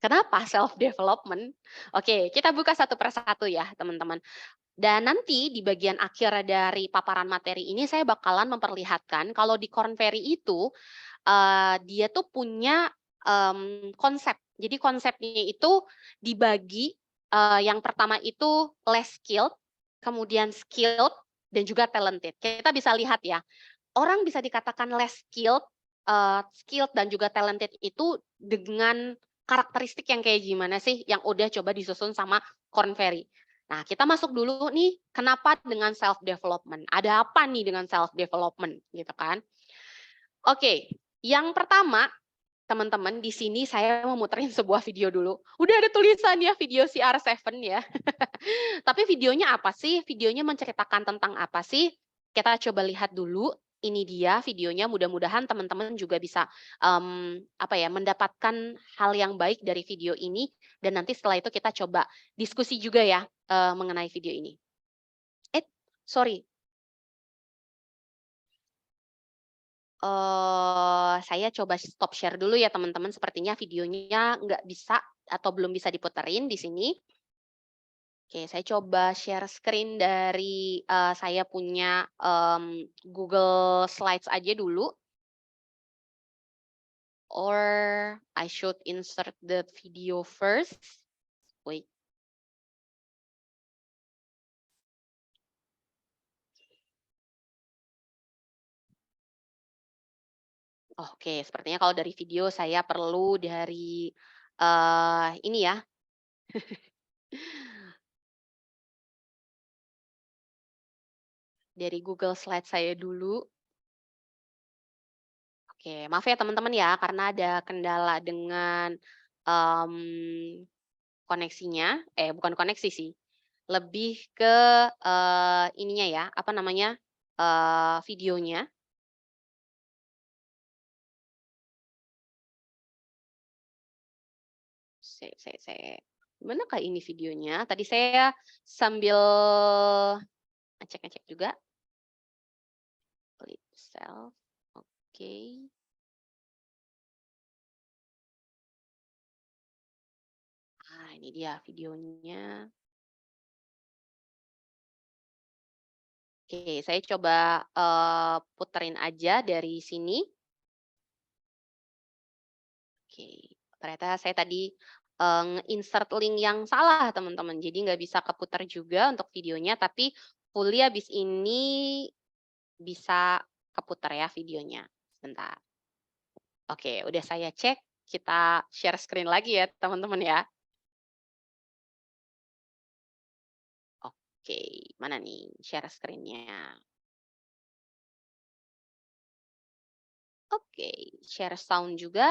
S3: Kenapa self-development? Oke, kita buka satu persatu ya, teman-teman. Dan nanti di bagian akhir dari paparan materi ini saya bakalan memperlihatkan kalau di Korn Ferry itu dia tuh punya konsep. Jadi konsepnya itu dibagi, yang pertama itu less skilled, kemudian skilled, dan juga talented. Kita bisa lihat ya, orang bisa dikatakan less skilled, skilled dan juga talented itu dengan karakteristik yang kayak gimana sih yang udah coba disusun sama Korn Ferry. Nah, kita masuk dulu nih, kenapa dengan self development? Ada apa nih dengan self development gitu kan? Oke, yang pertama, teman-teman, di sini saya mau muterin sebuah video dulu. Udah ada tulisannya video CR7 ya. Tapi videonya apa sih? Videonya menceritakan tentang apa sih? Kita coba lihat dulu. Ini dia videonya, mudah-mudahan teman-teman juga bisa mendapatkan hal yang baik dari video ini, dan nanti setelah itu kita coba diskusi juga ya mengenai video ini. Sorry. Saya coba stop share dulu ya teman-teman, sepertinya videonya nggak bisa atau belum bisa diputerin di sini. Oke, saya coba share screen dari saya punya Google Slides aja dulu. Or I should insert the video first. Wait. Oke, sepertinya kalau dari video saya perlu dari ini ya. Dari Google Slide saya dulu. Oke, maaf ya teman-teman ya, karena ada kendala dengan koneksinya, bukan koneksi sih, lebih ke ininya ya, apa namanya, videonya. Gimana kah ini videonya? Tadi saya sambil ngecek-ngecek juga. Self. Oke. Nah, ini dia videonya. Oke, saya coba puterin aja dari sini. Oke, ternyata saya tadi nge-insert link yang salah, teman-teman. Jadi nggak bisa keputar juga untuk videonya, tapi fully habis ini bisa keputar ya videonya. Sebentar. Oke, udah saya cek. Kita share screen lagi ya, teman-teman ya. Oke, mana nih share screen-nya? Oke, share sound juga.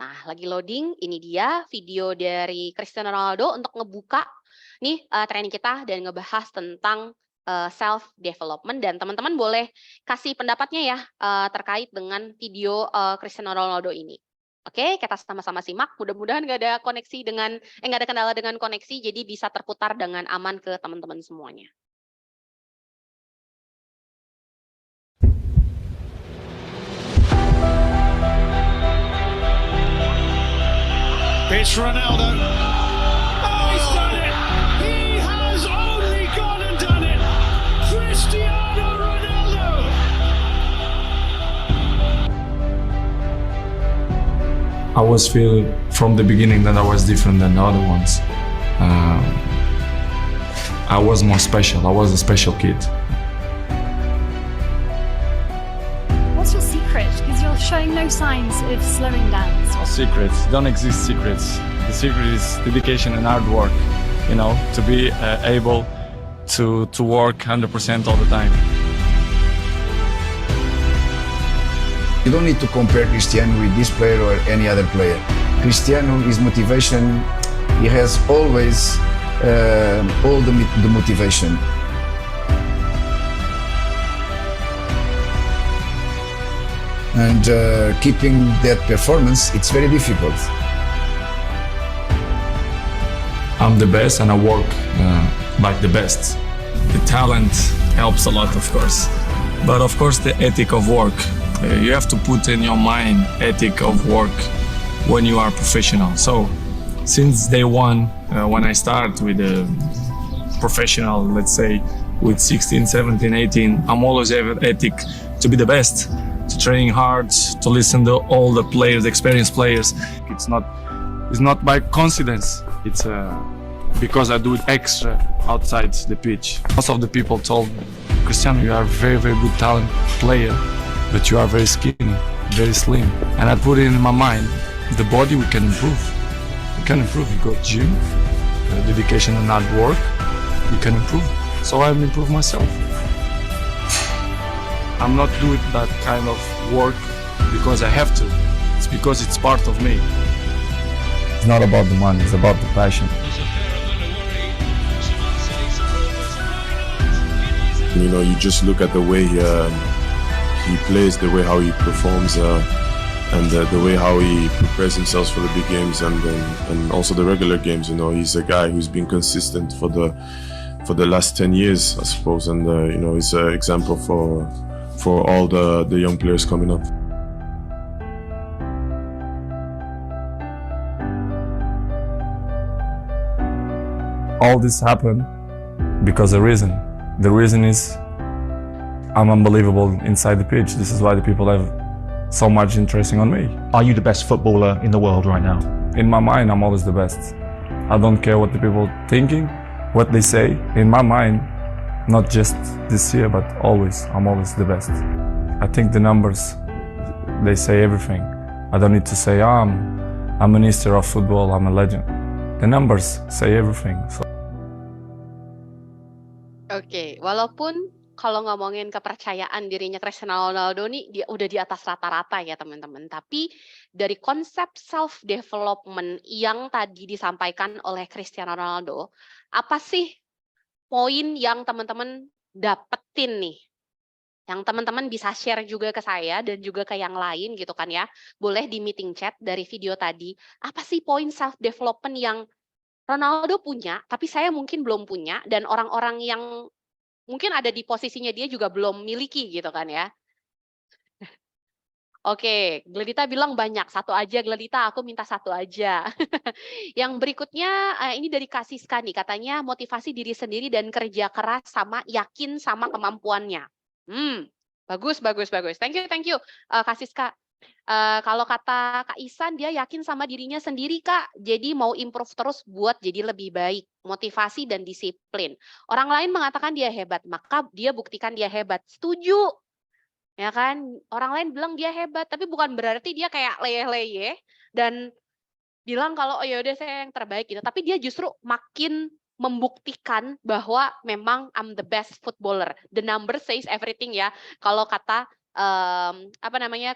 S3: Nah, lagi loading, ini dia video dari Cristiano Ronaldo untuk ngebuka nih training kita dan ngebahas tentang self development, dan teman-teman boleh kasih pendapatnya ya terkait dengan video Cristiano Ronaldo ini. Oke, kita sama-sama simak. Mudah-mudahan nggak ada koneksi nggak ada kendala dengan koneksi, jadi bisa terputar dengan aman ke teman-teman semuanya.
S4: It's Ronaldo. Oh, he's done it! He has only gone and done it! Cristiano Ronaldo!
S5: I was feel from the beginning that I was different than the other ones. I was more special. I was a special kid.
S6: What's your secret? Because you're showing no signs of slowing down.
S7: No secrets, don't exist secrets. The secret is dedication and hard work, you know, to be able to work 100% all the time.
S8: You don't need to compare Cristiano with this player or any other player. Cristiano, his motivation, he has always all the motivation. And keeping that performance, it's very difficult.
S5: I'm the best and I work like the best. The talent helps a lot, of course. But of course, the ethic of work. You have to put in your mind ethic of work when you are professional. So since day one, when I start with a professional, let's say with 16, 17, 18, I'm always have ethic to be the best, to train hard, to listen to all the players, experienced players.
S7: It's not by coincidence. It's because I do it extra outside the pitch. Most of the people told me, Cristiano, you are a very, very good talent player, but you are very skinny, very slim. And I put it in my mind, the body we can improve. We can improve. You got gym, dedication and hard work, you can improve. So I will improve myself. I'm not doing that kind of work because I have to. It's because it's part of me. It's not about the money, it's about the passion.
S9: You know, you just look at the way he plays, the way how he performs, and the way how he prepares himself for the big games and also the regular games. You know, he's a guy who's been consistent for the last 10 years, I suppose, and you know, he's an example for all the young players coming up.
S7: All this happened because of a reason. The reason is I'm unbelievable inside the pitch. This is why the people have so much interest on me.
S10: Are you the best footballer in the world right now?
S7: In my mind, I'm always the best. I don't care what the people thinking, what they say. In my mind, not just this year, but always, I'm always the best. I think the numbers, they say everything. I don't need to say, I'm a minister of football, I'm a legend. The numbers say everything. So.
S3: Oke, walaupun kalau ngomongin kepercayaan dirinya Cristiano Ronaldo nih, dia udah di atas rata-rata ya teman-teman. Tapi dari konsep self development yang tadi disampaikan oleh Cristiano Ronaldo, apa sih poin yang teman-teman dapetin nih? Yang teman-teman bisa share juga ke saya dan juga ke yang lain gitu kan ya. Boleh di meeting chat dari video tadi. Apa sih poin self development yang Ronaldo punya, tapi saya mungkin belum punya, dan orang-orang yang mungkin ada di posisinya dia juga belum miliki gitu kan ya. Oke, Gledita bilang banyak, satu aja Gledita, aku minta satu aja. Yang berikutnya, ini dari Kak Siska nih, katanya motivasi diri sendiri dan kerja keras sama yakin sama kemampuannya. Bagus, bagus, bagus. Thank you, Kak Siska. Kalau kata Kak Isan, dia yakin sama dirinya sendiri, Kak. Jadi mau improve terus buat jadi lebih baik. Motivasi dan disiplin. Orang lain mengatakan dia hebat, maka dia buktikan dia hebat. Setuju. Ya kan, orang lain bilang dia hebat, tapi bukan berarti dia kayak leyeh-leyeh dan bilang kalau oh ya udah saya yang terbaik gitu. Tapi dia justru makin membuktikan bahwa memang I'm the best footballer. The number says everything ya. Kalau kata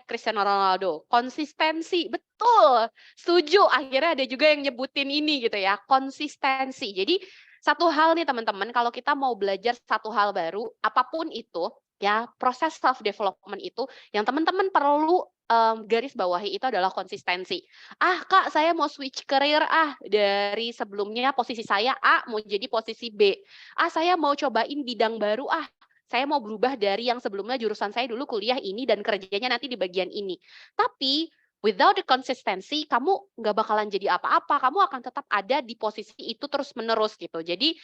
S3: Cristiano Ronaldo, konsistensi, betul, setuju. Akhirnya ada juga yang nyebutin ini gitu ya, konsistensi. Jadi satu hal nih teman-teman, kalau kita mau belajar satu hal baru, apapun itu, ya proses self development itu yang teman-teman perlu garis bawahi itu adalah konsistensi. Kak, saya mau switch career dari sebelumnya posisi saya A mau jadi posisi B. Saya mau cobain bidang baru saya mau berubah dari yang sebelumnya jurusan saya dulu kuliah ini dan kerjanya nanti di bagian ini. Tapi without the consistency, kamu nggak bakalan jadi apa-apa. Kamu akan tetap ada di posisi itu terus-menerus gitu. Jadi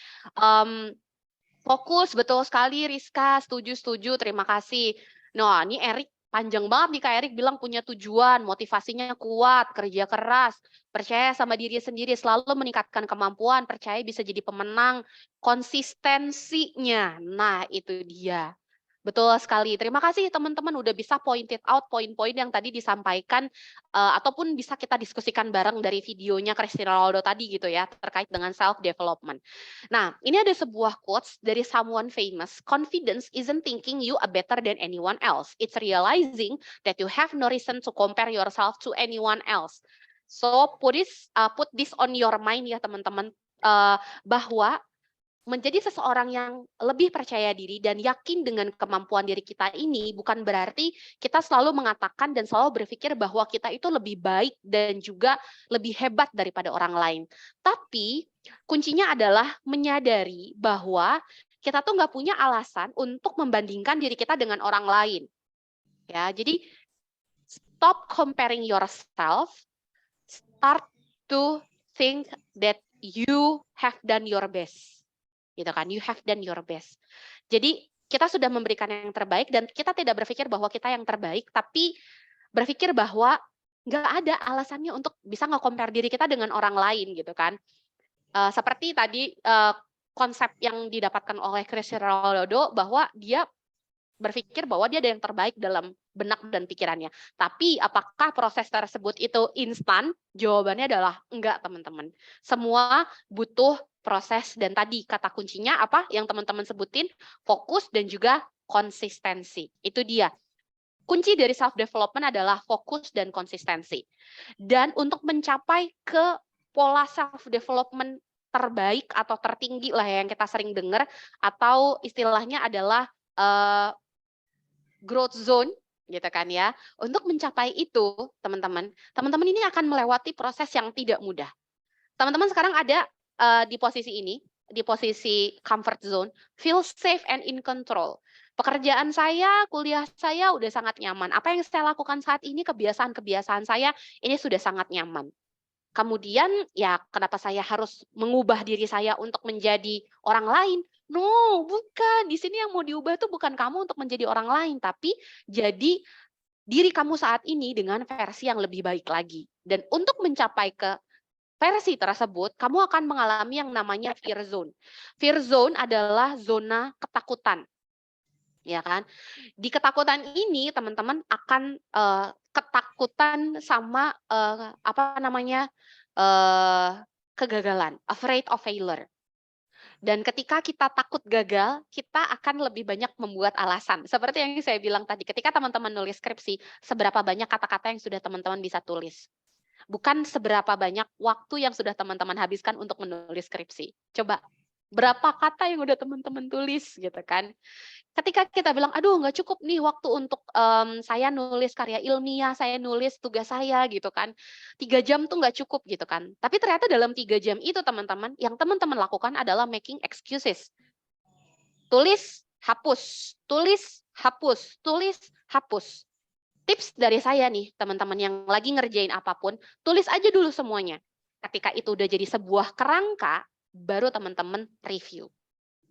S3: fokus, betul sekali Rizka, setuju, terima kasih. Nah, ini Erik, panjang banget nih Kak Erik bilang punya tujuan, motivasinya kuat, kerja keras, percaya sama diri sendiri, selalu meningkatkan kemampuan, percaya bisa jadi pemenang, konsistensinya. Nah, itu dia. Betul sekali. Terima kasih teman-teman udah bisa pointed out poin-poin yang tadi disampaikan ataupun bisa kita diskusikan bareng dari videonya Cristiano Ronaldo tadi gitu ya terkait dengan self development. Nah, ini ada sebuah quotes dari someone famous. Confidence isn't thinking you are better than anyone else. It's realizing that you have no reason to compare yourself to anyone else. So put this on your mind ya teman-teman bahwa menjadi seseorang yang lebih percaya diri dan yakin dengan kemampuan diri kita ini bukan berarti kita selalu mengatakan dan selalu berpikir bahwa kita itu lebih baik dan juga lebih hebat daripada orang lain. Tapi kuncinya adalah menyadari bahwa kita tuh nggak punya alasan untuk membandingkan diri kita dengan orang lain. Ya, jadi stop comparing yourself, start to think that you have done your best. Gitu kan, you have done your best. Jadi kita sudah memberikan yang terbaik dan kita tidak berpikir bahwa kita yang terbaik, tapi berpikir bahwa nggak ada alasannya untuk bisa nge-compare diri kita dengan orang lain gitu kan. Seperti tadi konsep yang didapatkan oleh Cristiano Ronaldo bahwa dia berpikir bahwa dia ada yang terbaik dalam benak dan pikirannya. Tapi apakah proses tersebut itu instan? Jawabannya adalah enggak, teman-teman. Semua butuh proses dan tadi kata kuncinya apa yang teman-teman sebutin? Fokus dan juga konsistensi. Itu dia. Kunci dari self development adalah fokus dan konsistensi. Dan untuk mencapai ke pola self development terbaik atau tertinggi lah yang kita sering dengar atau istilahnya adalah growth zone gitu kan ya. Untuk mencapai itu, teman-teman ini akan melewati proses yang tidak mudah. Teman-teman sekarang ada di posisi ini, di posisi comfort zone, feel safe and in control. Pekerjaan saya, kuliah saya udah sangat nyaman. Apa yang saya lakukan saat ini, kebiasaan-kebiasaan saya, ini sudah sangat nyaman. Kemudian, ya kenapa saya harus mengubah diri saya untuk menjadi orang lain? No, bukan. Di sini yang mau diubah tuh bukan kamu untuk menjadi orang lain, tapi jadi diri kamu saat ini dengan versi yang lebih baik lagi. Dan untuk mencapai ke versi tersebut, kamu akan mengalami yang namanya fear zone. Fear zone adalah zona ketakutan. Ya kan? Di ketakutan ini teman-teman akan ketakutan sama kegagalan, afraid of failure. Dan ketika kita takut gagal, kita akan lebih banyak membuat alasan. Seperti yang saya bilang tadi, ketika teman-teman nulis skripsi, seberapa banyak kata-kata yang sudah teman-teman bisa tulis. Bukan seberapa banyak waktu yang sudah teman-teman habiskan untuk menulis skripsi. Coba, berapa kata yang udah teman-teman tulis gitu kan. Ketika kita bilang, aduh nggak cukup nih waktu untuk saya nulis karya ilmiah, saya nulis tugas saya gitu kan. 3 jam tuh nggak cukup gitu kan. Tapi ternyata dalam 3 jam itu teman-teman, yang teman-teman lakukan adalah making excuses. Tulis, hapus, tulis, hapus, tulis, hapus. tips dari saya nih, teman-teman yang lagi ngerjain apapun, tulis aja dulu semuanya. Ketika itu udah jadi sebuah kerangka, baru teman-teman review.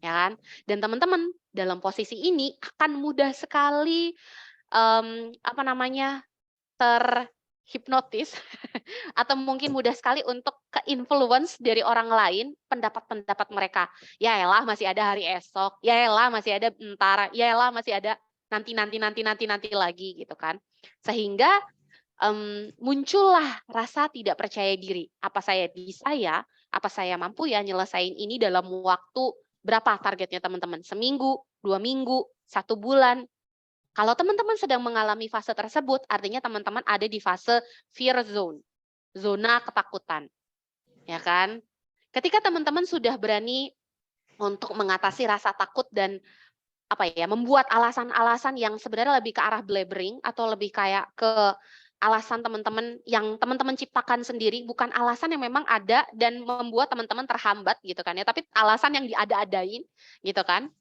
S3: Ya kan? Dan teman-teman dalam posisi ini akan mudah sekali terhipnotis atau mungkin mudah sekali untuk ke-influence dari orang lain pendapat-pendapat mereka. Ya elah masih ada hari esok, ya elah masih ada bentar, ya elah masih ada nanti lagi gitu kan. Sehingga muncullah rasa tidak percaya diri. Apa saya bisa ya? Apa saya mampu ya nyelesain ini dalam waktu berapa targetnya teman-teman? Seminggu, 2 minggu, 1 bulan. Kalau teman-teman sedang mengalami fase tersebut, artinya teman-teman ada di fase fear zone, zona ketakutan. Ya kan? Ketika teman-teman sudah berani untuk mengatasi rasa takut dan membuat alasan-alasan yang sebenarnya lebih ke arah blabbering atau lebih kayak ke alasan teman-teman yang teman-teman ciptakan sendiri, bukan alasan yang memang ada dan membuat teman-teman terhambat gitu kan ya, tapi alasan yang diada-adain gitu kan.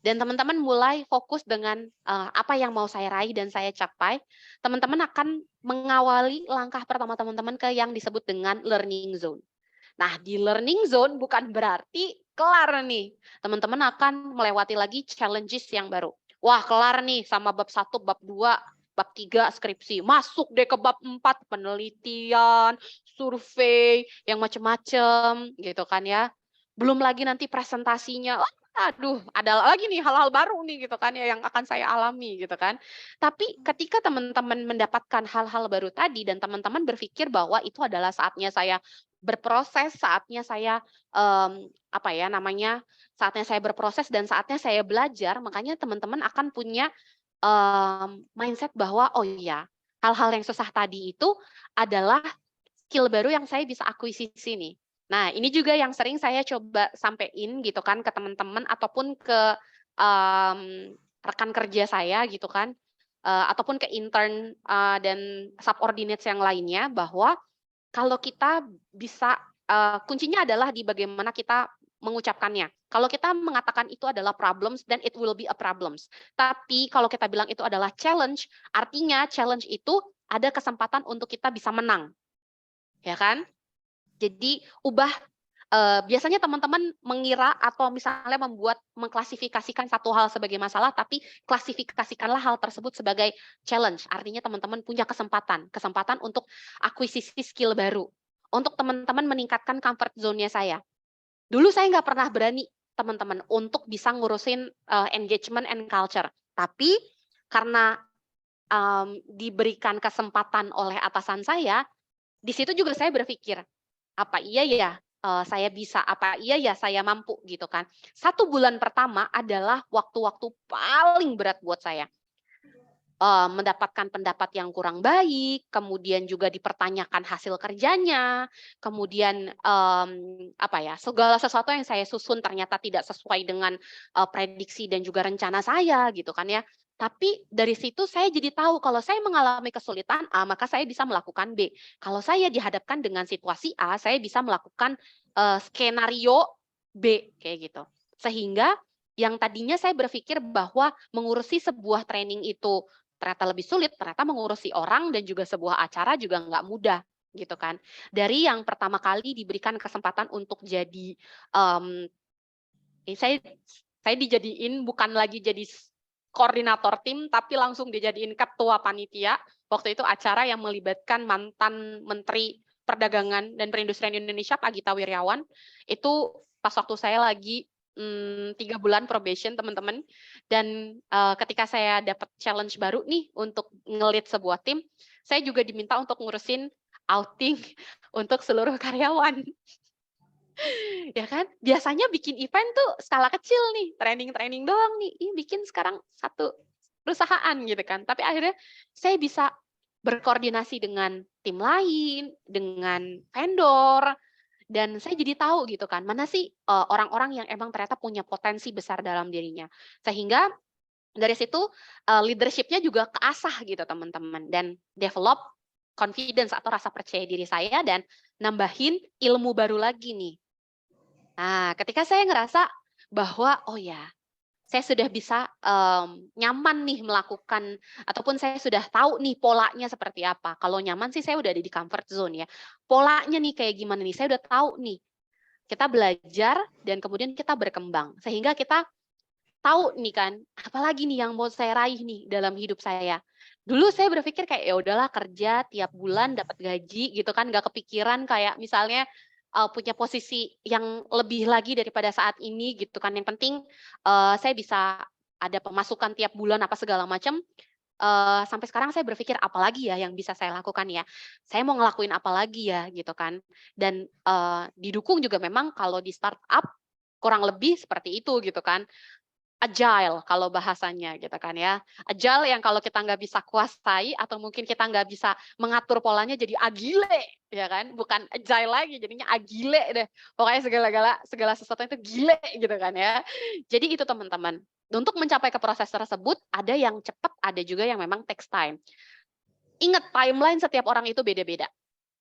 S3: Dan teman-teman mulai fokus dengan apa yang mau saya raih dan saya capai, teman-teman akan mengawali langkah pertama teman-teman ke yang disebut dengan learning zone. Nah, di learning zone bukan berarti kelar nih. Teman-teman akan melewati lagi challenges yang baru. Wah, kelar nih sama bab 1, bab 2, bab 3 skripsi. Masuk deh ke bab 4 penelitian, survei, yang macam-macam gitu kan ya. Belum lagi nanti presentasinya. Aduh, ada lagi nih hal-hal baru nih gitu kan ya yang akan saya alami gitu kan. Tapi ketika teman-teman mendapatkan hal-hal baru tadi dan teman-teman berpikir bahwa itu adalah saatnya saya berproses, saatnya saya saatnya saya berproses dan saatnya saya belajar, makanya teman-teman akan punya mindset bahwa oh iya, hal-hal yang susah tadi itu adalah skill baru yang saya bisa akuisisi nih. Nah, ini juga yang sering saya coba sampein gitu kan ke teman-teman ataupun ke rekan kerja saya gitu kan, ataupun ke intern dan subordinates yang lainnya, bahwa kalau kita bisa, kuncinya adalah di bagaimana kita mengucapkannya. Kalau kita mengatakan itu adalah problems, then it will be a problems. Tapi kalau kita bilang itu adalah challenge, artinya challenge itu ada kesempatan untuk kita bisa menang. Ya kan? Jadi biasanya teman-teman mengira atau misalnya mengklasifikasikan satu hal sebagai masalah, tapi klasifikasikanlah hal tersebut sebagai challenge. Artinya teman-teman punya kesempatan untuk akuisisi skill baru. Untuk teman-teman meningkatkan comfort zone-nya saya. Dulu saya nggak pernah berani teman-teman untuk bisa ngurusin engagement and culture. Tapi karena diberikan kesempatan oleh atasan saya, di situ juga saya berpikir, apa iya ya saya bisa, apa iya ya saya mampu gitu kan. 1 bulan pertama adalah waktu-waktu paling berat buat saya. Mendapatkan pendapat yang kurang baik, kemudian juga dipertanyakan hasil kerjanya, kemudian segala sesuatu yang saya susun ternyata tidak sesuai dengan prediksi dan juga rencana saya gitu kan ya. Tapi dari situ saya jadi tahu kalau saya mengalami kesulitan A, maka saya bisa melakukan B. Kalau saya dihadapkan dengan situasi A, saya bisa melakukan skenario B kayak gitu. Sehingga yang tadinya saya berpikir bahwa mengurusi sebuah training itu ternyata lebih sulit, ternyata mengurusi orang dan juga sebuah acara juga nggak mudah gitu kan. Dari yang pertama kali diberikan kesempatan untuk jadi saya dijadiin bukan lagi jadi koordinator tim, tapi langsung dijadiin ketua panitia. Waktu itu acara yang melibatkan mantan Menteri Perdagangan dan Perindustrian Indonesia, Pak Gita Wirjawan. Itu pas waktu saya lagi 3 bulan probation, teman-teman. Dan ketika saya dapat challenge baru nih untuk nge-lead sebuah tim, saya juga diminta untuk ngurusin outing untuk seluruh karyawan. Ya kan, biasanya bikin event tuh skala kecil nih, training doang nih, ini bikin sekarang 1 perusahaan gitu kan. Tapi akhirnya saya bisa berkoordinasi dengan tim lain, dengan vendor, dan saya jadi tahu gitu kan, mana sih orang-orang yang emang ternyata punya potensi besar dalam dirinya. Sehingga dari situ leadership-nya juga keasah gitu teman-teman, dan develop confidence atau rasa percaya diri saya dan nambahin ilmu baru lagi nih. Nah, ketika saya ngerasa bahwa oh ya, saya sudah bisa nyaman nih melakukan, ataupun saya sudah tahu nih polanya seperti apa. Kalau nyaman sih saya udah ada di comfort zone ya. Polanya nih kayak gimana nih, saya udah tahu nih. Kita belajar dan kemudian kita berkembang. Sehingga kita tahu nih kan, apalagi nih yang mau saya raih nih dalam hidup saya. Dulu saya berpikir kayak ya udahlah kerja tiap bulan dapat gaji gitu kan, nggak kepikiran kayak misalnya punya posisi yang lebih lagi daripada saat ini gitu kan. Yang penting saya bisa ada pemasukan tiap bulan apa segala macam. Sampai sekarang saya berpikir apalagi ya yang bisa saya lakukan ya. Saya mau ngelakuin apa lagi ya gitu kan. Dan didukung juga memang kalau di startup kurang lebih seperti itu gitu kan. Agile kalau bahasanya gitu kan ya. Agile yang kalau kita nggak bisa kuasai atau mungkin kita nggak bisa mengatur polanya jadi agile ya kan, bukan agile lagi jadinya agile deh. Pokoknya segala sesuatu itu gile gitu kan ya. Jadi itu teman-teman. Untuk mencapai ke proses tersebut ada yang cepat, ada juga yang memang takes time. Ingat timeline setiap orang itu beda-beda.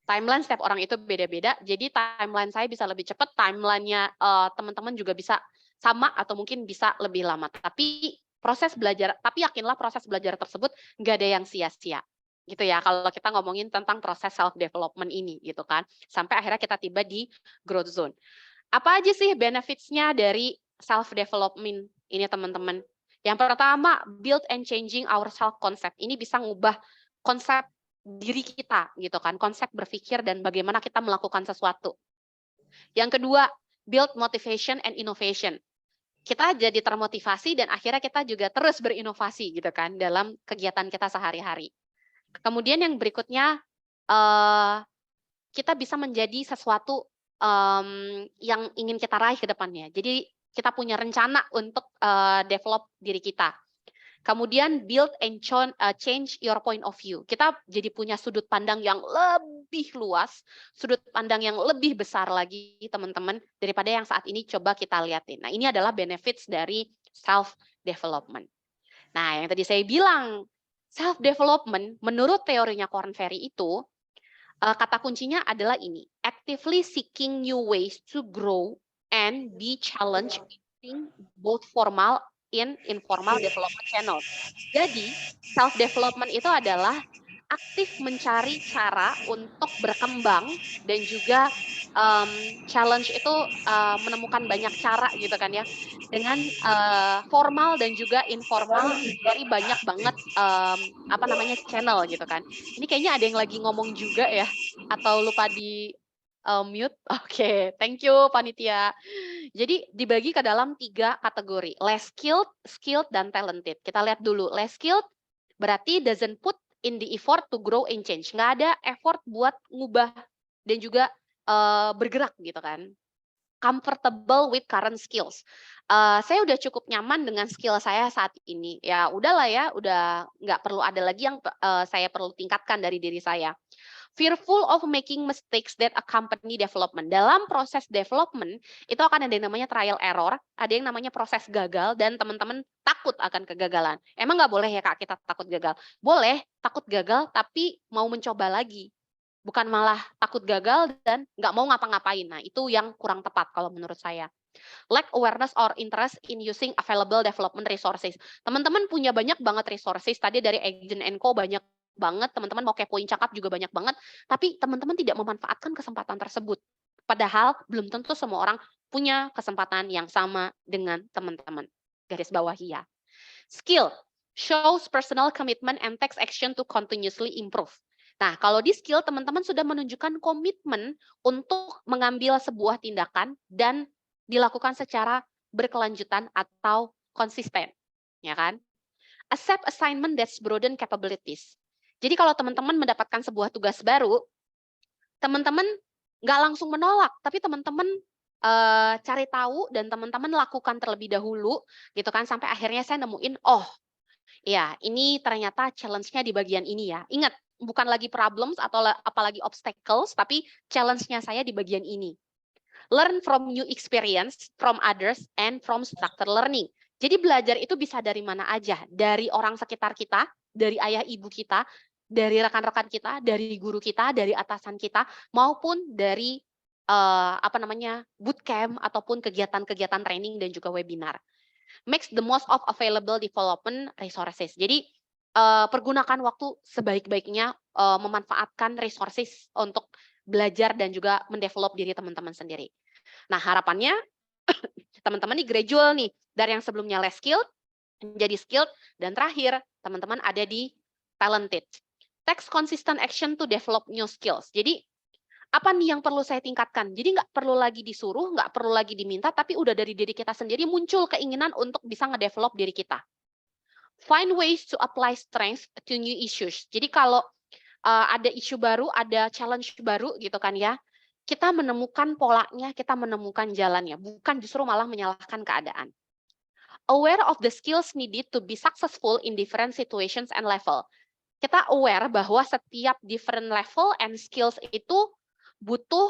S3: Timeline setiap orang itu beda-beda. Jadi timeline saya bisa lebih cepat, timelinenya teman-teman juga bisa sama atau mungkin bisa lebih lama. Tapi proses belajar, tapi yakinlah proses belajar tersebut nggak ada yang sia-sia. Gitu ya, kalau kita ngomongin tentang proses self-development ini gitu kan. Sampai akhirnya kita tiba di growth zone. Apa aja sih benefits-nya dari self-development ini teman-teman? Yang pertama, build and changing our self-concept. Ini bisa ngubah konsep diri kita gitu kan, konsep berpikir dan bagaimana kita melakukan sesuatu. Yang kedua, build motivation and innovation. Kita jadi termotivasi dan akhirnya kita juga terus berinovasi gitu kan dalam kegiatan kita sehari-hari. Kemudian yang berikutnya kita bisa menjadi sesuatu yang ingin kita raih ke depannya. Jadi kita punya rencana untuk develop diri kita. Kemudian build and change your point of view. Kita jadi punya sudut pandang yang lebih luas, sudut pandang yang lebih besar lagi teman-teman daripada yang saat ini coba kita lihatin. Nah ini adalah benefits dari self-development. Nah yang tadi saya bilang, self-development menurut teorinya Korn Ferry itu, kata kuncinya adalah ini, actively seeking new ways to grow and be challenged in both formal in informal development channel. Jadi, self-development itu adalah aktif mencari cara untuk berkembang dan juga challenge itu menemukan banyak cara gitu kan ya, dengan formal dan juga informal dari banyak banget channel gitu kan. Ini kayaknya ada yang lagi ngomong juga ya, atau lupa di mute. Oke, thank you panitia. Jadi dibagi ke dalam 3 kategori, less skilled, skilled, dan talented. Kita lihat dulu, less skilled berarti doesn't put in the effort to grow and change. Nggak ada effort buat ngubah dan juga bergerak gitu kan. Comfortable with current skills. Saya udah cukup nyaman dengan skill saya saat ini. Ya udahlah ya, udah nggak perlu ada lagi yang saya perlu tingkatkan dari diri saya. Fearful of making mistakes that accompany development. Dalam proses development, itu akan ada yang namanya trial error, ada yang namanya proses gagal, dan teman-teman takut akan kegagalan. Emang nggak boleh ya Kak kita takut gagal? Boleh, takut gagal, tapi mau mencoba lagi. Bukan malah takut gagal dan nggak mau ngapa-ngapain. Nah, itu yang kurang tepat kalau menurut saya. Lack awareness or interest in using available development resources. Teman-teman punya banyak banget resources, tadi dari Agent & Co banyak banget, teman-teman mau kepoin cakap juga banyak banget, tapi teman-teman tidak memanfaatkan kesempatan tersebut. Padahal belum tentu semua orang punya kesempatan yang sama dengan teman-teman. Garis bawahi ya. Skill shows personal commitment and takes action to continuously improve. Nah, kalau di skill teman-teman sudah menunjukkan komitmen untuk mengambil sebuah tindakan dan dilakukan secara berkelanjutan atau konsisten, ya kan? Accept assignment that's broaden capabilities. Jadi kalau teman-teman mendapatkan sebuah tugas baru, teman-teman nggak langsung menolak, tapi teman-teman cari tahu dan teman-teman lakukan terlebih dahulu, gitu kan, sampai akhirnya saya nemuin, oh, ya ini ternyata challenge-nya di bagian ini ya. Ingat, bukan lagi problems atau apalagi obstacles, tapi challenge-nya saya di bagian ini. Learn from new experience, from others, and from structured learning. Jadi belajar itu bisa dari mana aja, dari orang sekitar kita, dari ayah ibu kita, dari rekan-rekan kita, dari guru kita, dari atasan kita, maupun dari bootcamp ataupun kegiatan-kegiatan training dan juga webinar. Makes the most of available development resources. Jadi pergunakan waktu sebaik-baiknya, memanfaatkan resources untuk belajar dan juga mendevelop diri teman-teman sendiri. Nah, harapannya teman-teman nih gradual nih, dari yang sebelumnya less skilled menjadi skilled, dan terakhir teman-teman ada di talented. Takes consistent action to develop new skills. Jadi apa nih yang perlu saya tingkatkan? Jadi nggak perlu lagi disuruh, nggak perlu lagi diminta, tapi udah dari diri kita sendiri muncul keinginan untuk bisa ngedevelop diri kita. Find ways to apply strength to new issues. Jadi kalau ada isu baru, ada challenge baru gitu kan ya, kita menemukan polanya, kita menemukan jalannya, bukan justru malah menyalahkan keadaan. Aware of the skills needed to be successful in different situations and level. Kita aware bahwa setiap different level and skills itu butuh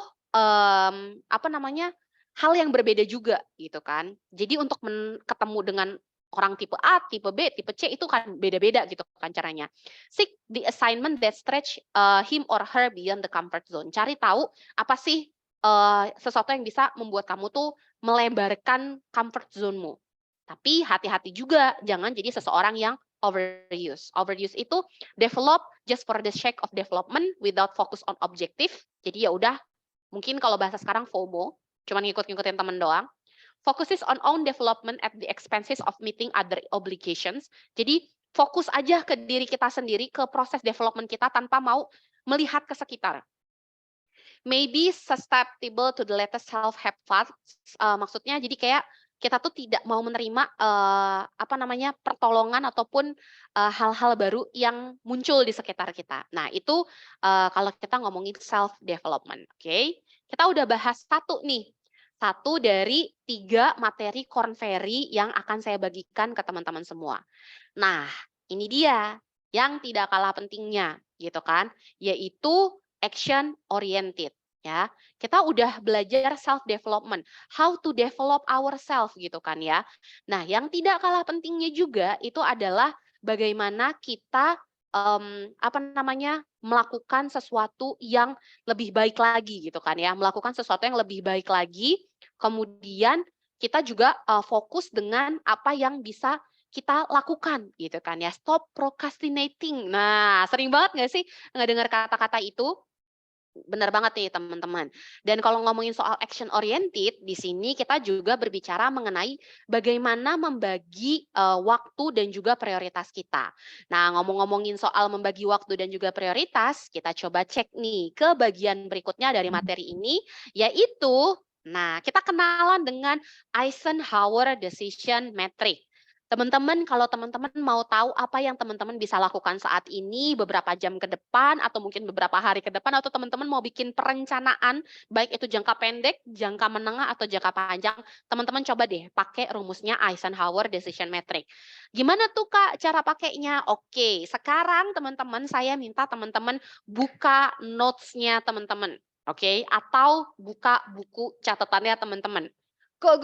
S3: hal yang berbeda juga gitu kan. Jadi untuk ketemu dengan orang tipe A, tipe B, tipe C itu kan beda-beda gitu kan caranya. Seek the assignment that stretch him or her beyond the comfort zone. Cari tahu apa sih sesuatu yang bisa membuat kamu tuh melebarkan comfort zone-mu. Tapi hati-hati juga, jangan jadi seseorang yang overuse. Overuse itu develop just for the sake of development without focus on objective. Jadi ya udah, mungkin kalau bahasa sekarang FOMO, cuman ngikut-ngikutin temen doang. Focuses on own development at the expenses of meeting other obligations. Jadi fokus aja ke diri kita sendiri, ke proses development kita tanpa mau melihat ke sekitar. Maybe susceptible to the latest self-help path. Maksudnya jadi kayak kita tuh tidak mau menerima pertolongan ataupun hal-hal baru yang muncul di sekitar kita. Nah, itu kalau kita ngomongin self development, oke? Kita udah bahas satu dari 3 materi Korn Ferry yang akan saya bagikan ke teman-teman semua. Nah, ini dia yang tidak kalah pentingnya, gitu kan? Yaitu action oriented. Ya, kita udah belajar self development, how to develop ourselves gitu kan ya. Nah, yang tidak kalah pentingnya juga itu adalah bagaimana kita melakukan sesuatu yang lebih baik lagi gitu kan ya, melakukan sesuatu yang lebih baik lagi. Kemudian kita juga fokus dengan apa yang bisa kita lakukan gitu kan ya. Stop procrastinating. Nah, sering banget nggak sih ngedengar kata-kata itu? Benar banget nih teman-teman. Dan kalau ngomongin soal action oriented, di sini kita juga berbicara mengenai bagaimana membagi waktu dan juga prioritas kita. Nah, ngomong-ngomongin soal membagi waktu dan juga prioritas, kita coba cek nih ke bagian berikutnya dari materi ini, yaitu, kita kenalan dengan Eisenhower Decision Matrix. Teman-teman, kalau teman-teman mau tahu apa yang teman-teman bisa lakukan saat ini, beberapa jam ke depan, atau mungkin beberapa hari ke depan, atau teman-teman mau bikin perencanaan, baik itu jangka pendek, jangka menengah, atau jangka panjang, teman-teman coba deh pakai rumusnya Eisenhower Decision Matrix. Gimana tuh Kak cara pakainya? Oke, sekarang teman-teman saya minta teman-teman buka notes-nya teman-teman. Oke, atau buka buku catatannya teman-teman. Go.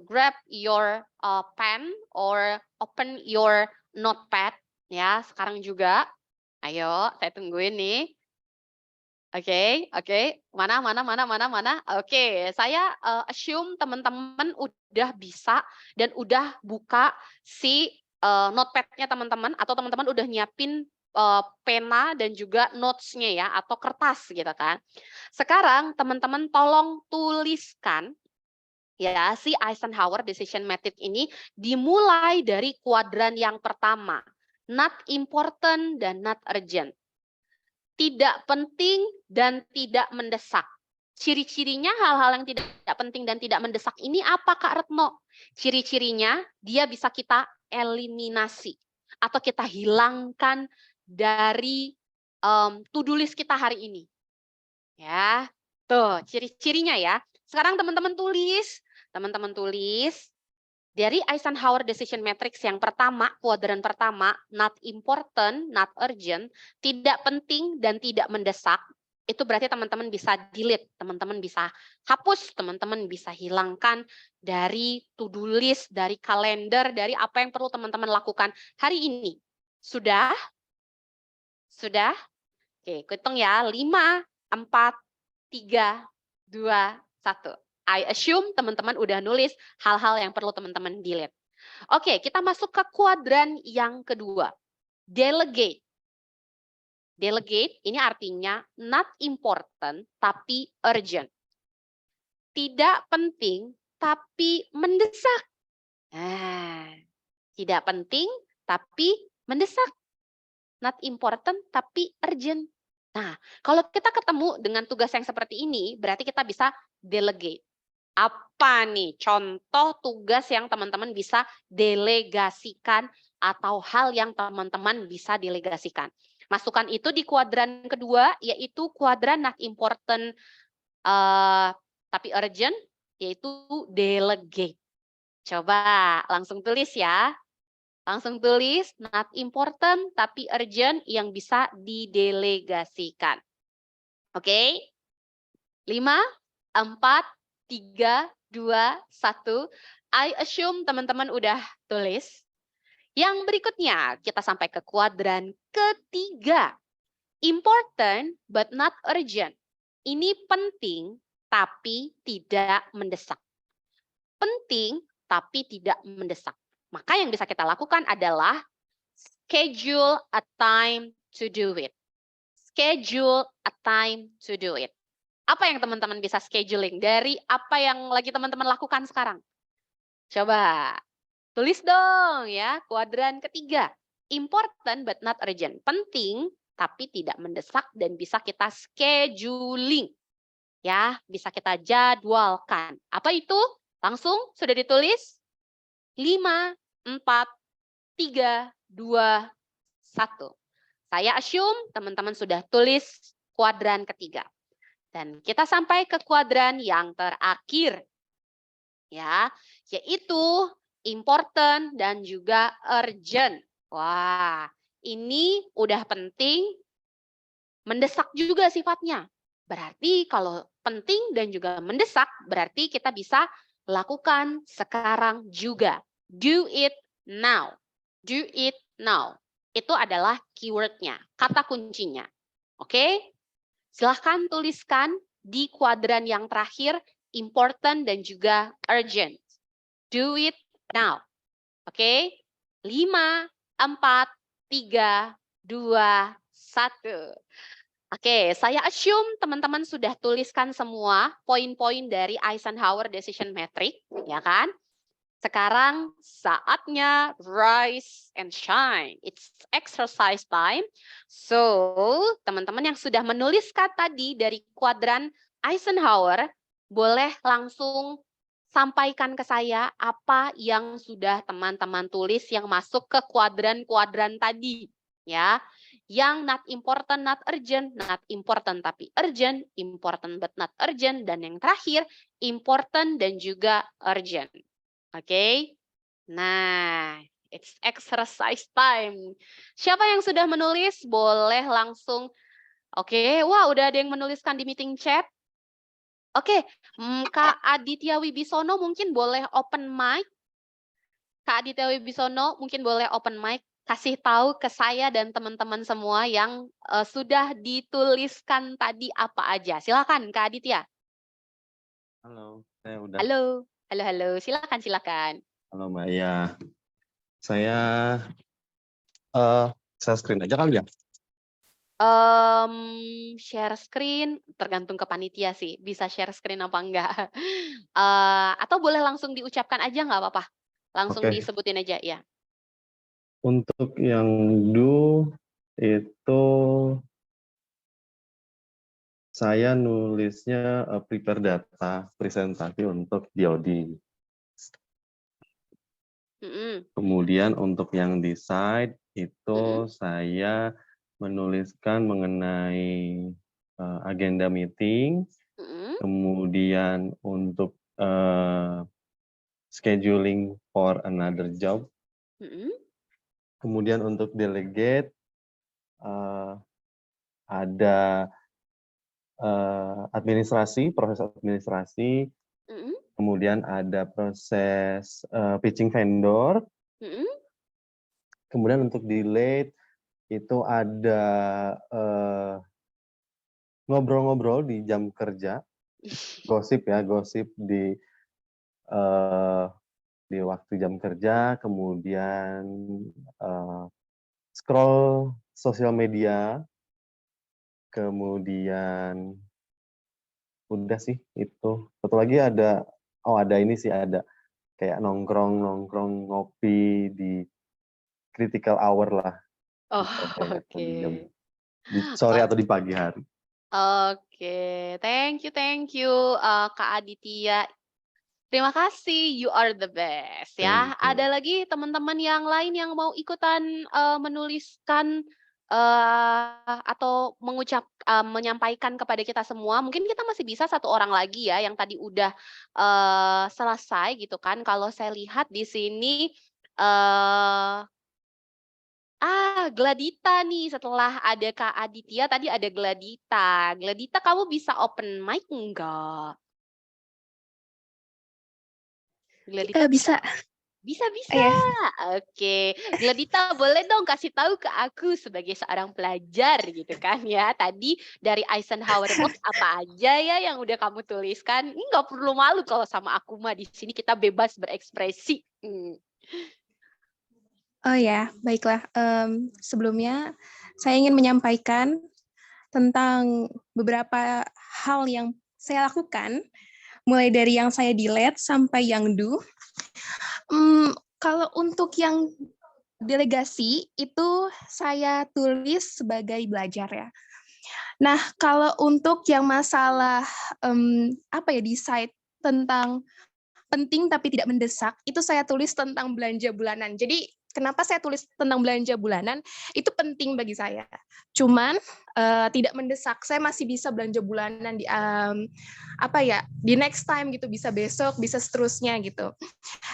S3: Grab your pen or open your notepad ya sekarang juga. Ayo, saya tungguin nih. Oke. Mana? Oke, saya assume teman-teman udah bisa dan udah buka si notepad-nya teman-teman, atau teman-teman udah nyiapin pena dan juga notes-nya ya, atau kertas gitu kan. Sekarang teman-teman tolong tuliskan ya, si Eisenhower Decision Matrix ini dimulai dari kuadran yang pertama, not important dan not urgent. Tidak penting dan tidak mendesak. Ciri-cirinya hal-hal yang tidak penting dan tidak mendesak ini apa Kak Retno? Ciri-cirinya dia bisa kita eliminasi atau kita hilangkan dari to-do list kita hari ini. Ya, tuh ciri-cirinya ya. Sekarang teman-teman tulis dari Eisenhower Decision Matrix yang pertama, kuadran pertama, not important, not urgent, tidak penting dan tidak mendesak. Itu berarti teman-teman bisa delete, teman-teman bisa hapus, teman-teman bisa hilangkan dari to-do list, dari kalender, dari apa yang perlu teman-teman lakukan hari ini. Sudah? Oke, hitung ya. 5, 4, 3, 2, 1. I assume teman-teman udah nulis hal-hal yang perlu teman-teman delete. Oke, kita masuk ke kuadran yang kedua. Delegate. Delegate ini artinya not important tapi urgent. Tidak penting tapi mendesak. Nah, tidak penting tapi mendesak. Not important tapi urgent. Nah, kalau kita ketemu dengan tugas yang seperti ini, berarti kita bisa delegate. Apa nih contoh tugas yang teman-teman bisa delegasikan atau hal yang teman-teman bisa delegasikan? Masukkan itu di kuadran kedua, yaitu kuadran not important tapi urgent, yaitu delegate. Coba langsung tulis ya. Langsung tulis not important tapi urgent yang bisa didelegasikan. Oke? 5, 4, 3, 2, 1. I assume teman-teman udah tulis. Yang berikutnya kita sampai ke kuadran ketiga. Important but not urgent. Ini penting tapi tidak mendesak. Penting tapi tidak mendesak. Maka yang bisa kita lakukan adalah schedule a time to do it. Schedule a time to do it. Apa yang teman-teman bisa scheduling dari apa yang lagi teman-teman lakukan sekarang? Coba tulis dong ya, kuadran ketiga. Important but not urgent. Penting tapi tidak mendesak dan bisa kita scheduling. Ya, bisa kita jadwalkan. Apa itu? Langsung sudah ditulis? 5, 4, 3, 2, 1. Saya assume teman-teman sudah tulis kuadran ketiga. Dan kita sampai ke kuadran yang terakhir. Ya, yaitu important dan juga urgent. Wah, ini udah penting, mendesak juga sifatnya. Berarti kalau penting dan juga mendesak, berarti kita bisa lakukan sekarang juga. Do it now. Do it now. Itu adalah keywordnya, kata kuncinya. Oke? Silahkan tuliskan di kuadran yang terakhir, important dan juga urgent. Do it now. Oke? 5, 4, 3, 2, 1. Oke, saya assume teman-teman sudah tuliskan semua poin-poin dari Eisenhower Decision Matrix, ya kan? Sekarang saatnya rise and shine. It's exercise time. So, teman-teman yang sudah menuliskan tadi dari kuadran Eisenhower, boleh langsung sampaikan ke saya apa yang sudah teman-teman tulis yang masuk ke kuadran-kuadran tadi. Ya, yang not important, not urgent, not important tapi urgent, important but not urgent, dan yang terakhir, important dan juga urgent. Oke, nah, it's exercise time. Siapa yang sudah menulis, boleh langsung. Oke, wah udah ada yang menuliskan di meeting chat. Oke, Kak Aditya Wibisono mungkin boleh open mic. Kak Aditya Wibisono mungkin boleh open mic. Kasih tahu ke saya dan teman-teman semua yang sudah dituliskan tadi apa aja. Silakan Kak Aditya.
S11: Halo, saya udah.
S3: Halo. Halo, silakan.
S11: Halo Mbak, ya. Saya screen aja kali ya?
S3: Share screen, tergantung ke panitia sih, bisa share screen apa enggak. Atau boleh langsung diucapkan aja nggak apa-apa? Langsung disebutin aja, ya.
S11: Untuk yang do, itu saya nulisnya prepare data presentasi untuk DoD. Kemudian untuk yang decide itu saya menuliskan mengenai agenda meeting. Kemudian untuk scheduling for another job. Kemudian untuk delegate ada administrasi, proses administrasi, kemudian ada proses pitching vendor, kemudian untuk delete itu ada ngobrol-ngobrol di jam kerja, gosip ya, gosip di di waktu jam kerja, kemudian scroll sosial media, kemudian udah sih itu. Satu lagi ada ini sih, ada kayak nongkrong ngopi di critical hour lah.
S3: Oh,
S11: Di
S3: oke.
S11: sore
S3: Wah,
S11: atau di pagi hari.
S3: Oke, thank you, Kak Aditya. Terima kasih, you are the best ya.
S11: Thank you.
S3: Ada lagi teman-teman yang lain yang mau ikutan menuliskan atau menyampaikan kepada kita semua. Mungkin kita masih bisa satu orang lagi ya yang tadi udah selesai gitu kan. Kalau saya lihat di sini Gladita nih, setelah ada Kak Aditya tadi ada Gladita. Gladita, kamu bisa open mic enggak? Gladita
S12: Bisa.
S3: Bisa.
S12: Iya.
S3: Oke. Gladita, boleh dong kasih tahu ke aku sebagai seorang pelajar gitu kan ya. Tadi dari Eisenhower Box apa aja ya yang udah kamu tuliskan. Ini nggak perlu malu kalau sama aku mah, di sini kita bebas berekspresi.
S12: Oh ya, baiklah. Sebelumnya saya ingin menyampaikan tentang beberapa hal yang saya lakukan, mulai dari yang saya delete sampai yang do. Kalau untuk yang delegasi itu saya tulis sebagai belajar ya. Nah, kalau untuk yang masalah decide tentang penting tapi tidak mendesak, itu saya tulis tentang belanja bulanan. Jadi kenapa saya tulis tentang belanja bulanan? Itu penting bagi saya. Cuman tidak mendesak. Saya masih bisa belanja bulanan di di next time gitu, bisa besok, bisa seterusnya gitu.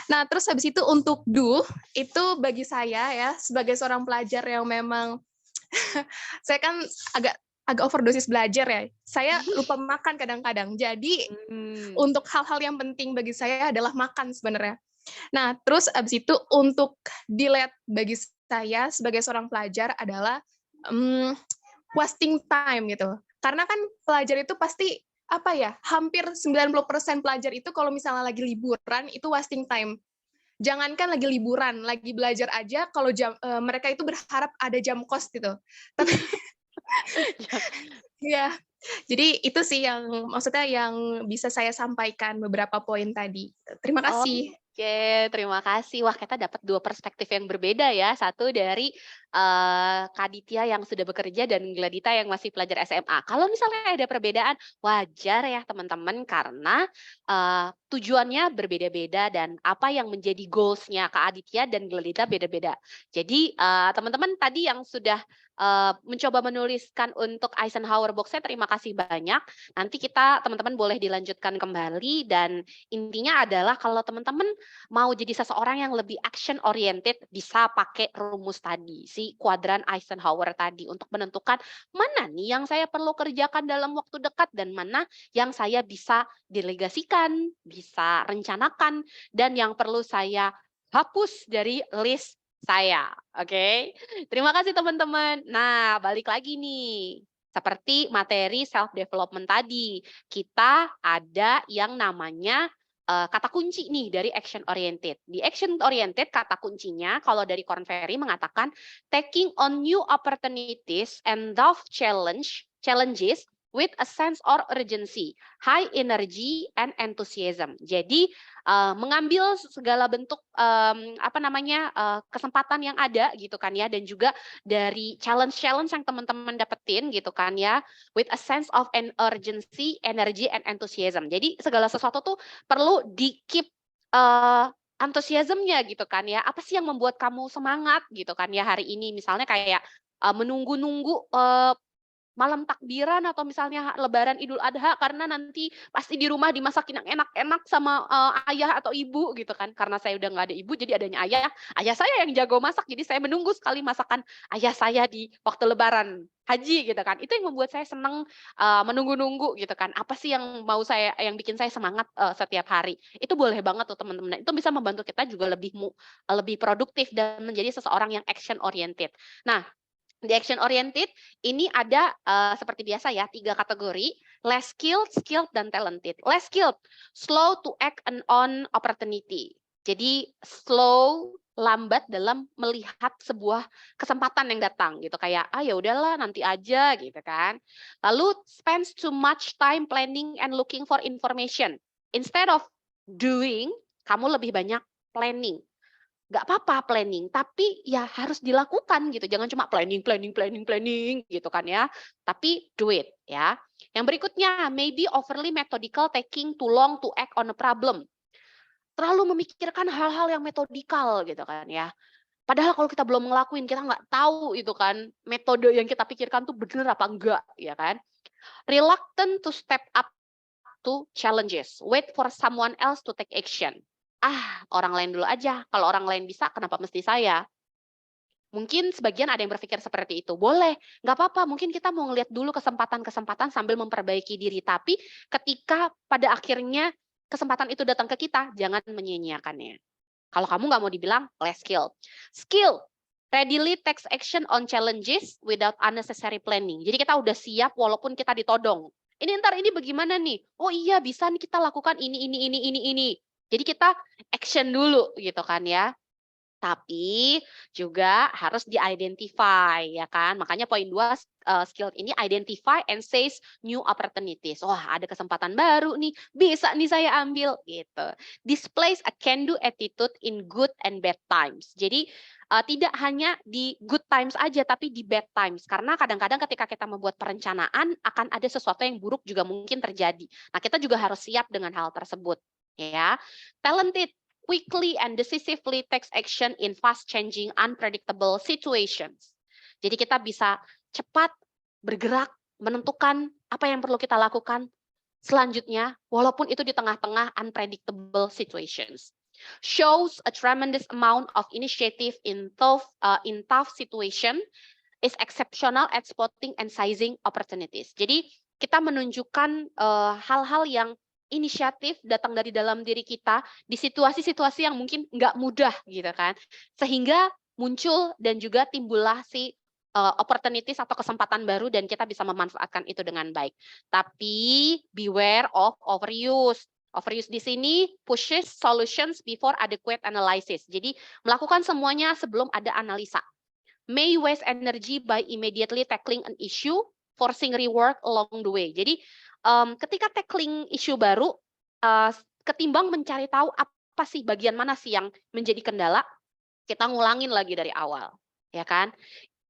S12: Nah, terus habis itu untuk do, itu bagi saya ya sebagai seorang pelajar yang memang saya kan agak overdosis belajar ya. Saya lupa makan kadang-kadang. Jadi untuk hal-hal yang penting bagi saya adalah makan sebenarnya. Nah, terus abis itu untuk delete bagi saya sebagai seorang pelajar adalah wasting time gitu. Karena kan pelajar itu pasti hampir 90% pelajar itu kalau misalnya lagi liburan itu wasting time. Jangankan lagi liburan, lagi belajar aja kalau mereka itu berharap ada jam kos gitu. Tapi ya, jadi itu sih yang maksudnya yang bisa saya sampaikan beberapa poin tadi. Terima kasih.
S3: Oke, terima kasih. Wah, kita dapat dua perspektif yang berbeda ya. Satu dari Kak Aditya yang sudah bekerja dan Gladita yang masih pelajar SMA. Kalau misalnya ada perbedaan, wajar ya teman-teman, karena tujuannya berbeda-beda dan apa yang menjadi goals-nya Kak Aditya dan Gladita beda-beda. Jadi teman-teman tadi yang sudah mencoba menuliskan untuk Eisenhower Box-nya, terima kasih banyak. Nanti teman-teman boleh dilanjutkan kembali, dan intinya adalah kalau teman-teman mau jadi seseorang yang lebih action oriented, bisa pakai rumus tadi, si kuadran Eisenhower tadi, untuk menentukan mana nih yang saya perlu kerjakan dalam waktu dekat dan mana yang saya bisa delegasikan, bisa rencanakan, dan yang perlu saya hapus dari list saya. Oke. Terima kasih teman-teman. Nah, balik lagi nih. Seperti materi self development tadi, kita ada yang namanya kata kunci nih dari action oriented. Di action oriented kata kuncinya kalau dari Korn Ferry mengatakan taking on new opportunities and tough challenges with a sense or urgency, high energy and enthusiasm. Jadi mengambil segala bentuk kesempatan yang ada gitu kan ya, dan juga dari challenge yang teman-teman dapetin gitu kan ya, with a sense of an urgency, energy and enthusiasm. Jadi segala sesuatu tuh perlu di keep antusiasmnya gitu kan ya. Apa sih yang membuat kamu semangat gitu kan ya hari ini, misalnya kayak menunggu-nunggu malam takbiran atau misalnya Lebaran Idul Adha karena nanti pasti di rumah dimasakin yang enak-enak sama ayah atau ibu gitu kan. Karena saya udah nggak ada ibu, jadi adanya ayah. Ayah saya yang jago masak, jadi saya menunggu sekali masakan ayah saya di waktu Lebaran Haji gitu kan. Itu yang membuat saya senang menunggu-nunggu gitu kan. Apa sih yang bikin saya semangat setiap hari? Itu boleh banget tuh teman-teman. Itu bisa membantu kita juga lebih produktif dan menjadi seseorang yang action oriented. Nah, di action oriented ini ada seperti biasa ya 3 kategori: less skilled, skilled, dan talented. Less skilled, slow to act on opportunity. Jadi slow, lambat dalam melihat sebuah kesempatan yang datang gitu, kayak ya udahlah nanti aja gitu kan. Lalu spends too much time planning and looking for information. Instead of doing, kamu lebih banyak planning. Nggak apa-apa planning, tapi ya harus dilakukan gitu. Jangan cuma planning gitu kan ya. Tapi do it ya. Yang berikutnya, maybe overly methodical, taking too long to act on a problem. Terlalu memikirkan hal-hal yang metodikal gitu kan ya. Padahal kalau kita belum ngelakuin, kita nggak tahu itu kan metode yang kita pikirkan tuh bener apa enggak ya kan. Reluctant to step up to challenges. Wait for someone else to take action. Orang lain dulu aja. Kalau orang lain bisa, kenapa mesti saya? Mungkin sebagian ada yang berpikir seperti itu. Boleh, nggak apa-apa. Mungkin kita mau ngeliat dulu kesempatan-kesempatan sambil memperbaiki diri. Tapi ketika pada akhirnya kesempatan itu datang ke kita, jangan menyia-nyiakannya. Kalau kamu nggak mau dibilang less skill. Skill, readily takes action on challenges without unnecessary planning. Jadi kita udah siap walaupun kita ditodong. Ini ntar ini bagaimana nih? Oh iya bisa nih kita lakukan ini. Jadi kita action dulu gitu kan ya. Tapi juga harus di-identify ya kan. Makanya poin 2 skill ini identify and seize new opportunities. Wah, ada kesempatan baru nih, bisa nih saya ambil gitu. Displays a can-do attitude in good and bad times. Jadi tidak hanya di good times aja tapi di bad times. Karena kadang-kadang ketika kita membuat perencanaan akan ada sesuatu yang buruk juga mungkin terjadi. Nah, kita juga harus siap dengan hal tersebut ya. Talented quickly and decisively takes action in fast-changing, unpredictable situations. Jadi kita bisa cepat bergerak, menentukan apa yang perlu kita lakukan selanjutnya, walaupun itu di tengah-tengah unpredictable situations. Shows a tremendous amount of initiative in tough situation, is exceptional at spotting and seizing opportunities. Jadi kita menunjukkan hal-hal yang inisiatif datang dari dalam diri kita di situasi-situasi yang mungkin nggak mudah gitu kan, sehingga muncul dan juga timbullah si opportunities atau kesempatan baru dan kita bisa memanfaatkan itu dengan baik. Tapi beware of overuse. Overuse di sini pushes solutions before adequate analysis. Jadi melakukan semuanya sebelum ada analisa. May waste energy by immediately tackling an issue, forcing rework along the way. Jadi ketika tackling isu baru, ketimbang mencari tahu apa sih bagian mana sih yang menjadi kendala, kita ngulangin lagi dari awal, ya kan?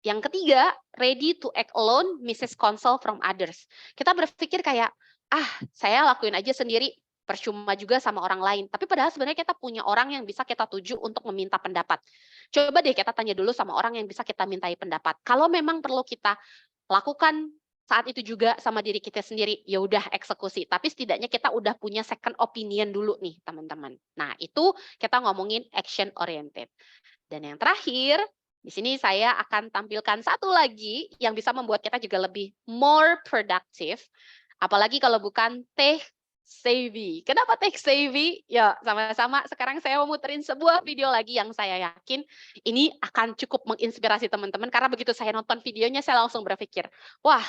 S3: Yang ketiga, ready to act alone, misses counsel from others. Kita berpikir kayak, saya lakuin aja sendiri, percuma juga sama orang lain. Tapi padahal sebenarnya kita punya orang yang bisa kita tuju untuk meminta pendapat. Coba deh kita tanya dulu sama orang yang bisa kita mintai pendapat. Kalau memang perlu kita lakukan saat itu juga sama diri kita sendiri, ya udah eksekusi. Tapi setidaknya kita udah punya second opinion dulu nih, teman-teman. Nah, itu kita ngomongin action oriented. Dan yang terakhir, di sini saya akan tampilkan satu lagi yang bisa membuat kita juga lebih more productive. Apalagi kalau bukan tech savvy. Kenapa tech savvy? Ya, sama-sama sekarang saya mau muterin sebuah video lagi yang saya yakin ini akan cukup menginspirasi teman-teman, karena begitu saya nonton videonya saya langsung berpikir, wah,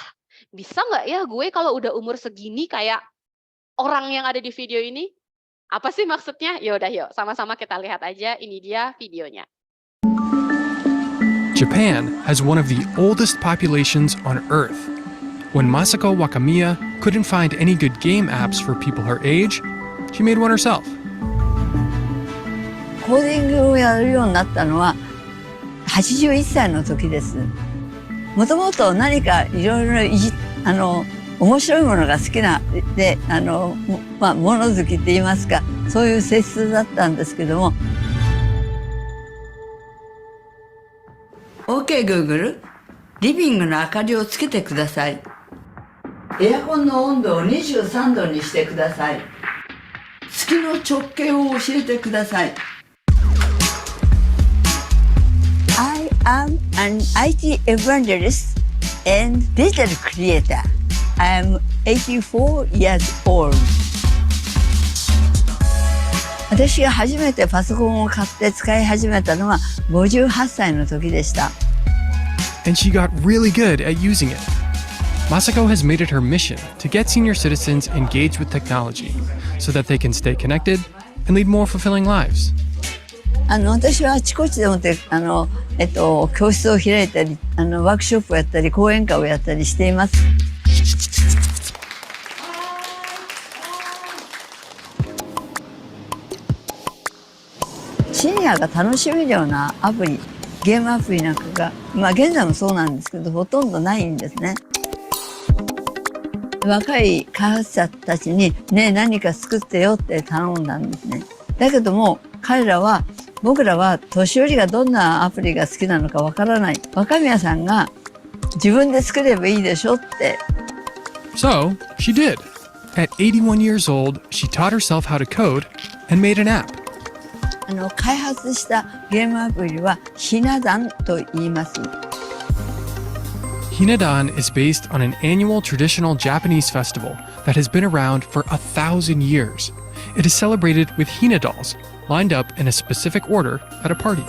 S3: bisa nggak ya gue kalau udah umur segini kayak orang yang ada di video ini? Apa sih maksudnya? Yaudah yuk, sama-sama kita lihat aja, ini dia videonya.
S13: Japan has one of the oldest populations on Earth. When Masako Wakamiya couldn't find any good game apps for people her age, she made one herself.
S14: コーディングをやるようになったのは81歳の時です。もともと何かいろいろ面白いものが好きなで物好きって言いますか、そういう性質だったんですけども。OK Google、リビングの明かりをつけてください。エアコンの温度を23度にしてください。月の直径を教えてください。I am an IT evangelist and digital creator. I am 84 years old. 私が初めてパソコンを買って使い始めたのは58歳の時でした。
S13: And she got really good at using it. Masako has made it her mission to get senior citizens engaged with technology so that they can stay connected and lead more fulfilling lives.
S14: 私はあちこちでもって教室を開いたりワークショップをやったり講演会をやったりしています。シニアが楽しめるようなアプリ、ゲームアプリなんかが、現在もそうなんですけど、ほとんどないんですね。若い開発者たちにね、何か作ってよって頼んだんですね。だけども、僕らは年寄りがどんなアプリが好きなのかわからない。若宮さんが自分で作ればいいでしょって。
S13: So, she did. At 81 years old, she taught herself how to code and made an app.
S14: 開発したゲームアプリはひな壇と言います。
S13: Hinadan is based on an annual traditional Japanese festival that has been around for 1,000 years. It is celebrated with Hina dolls, lined up in a specific order at a party.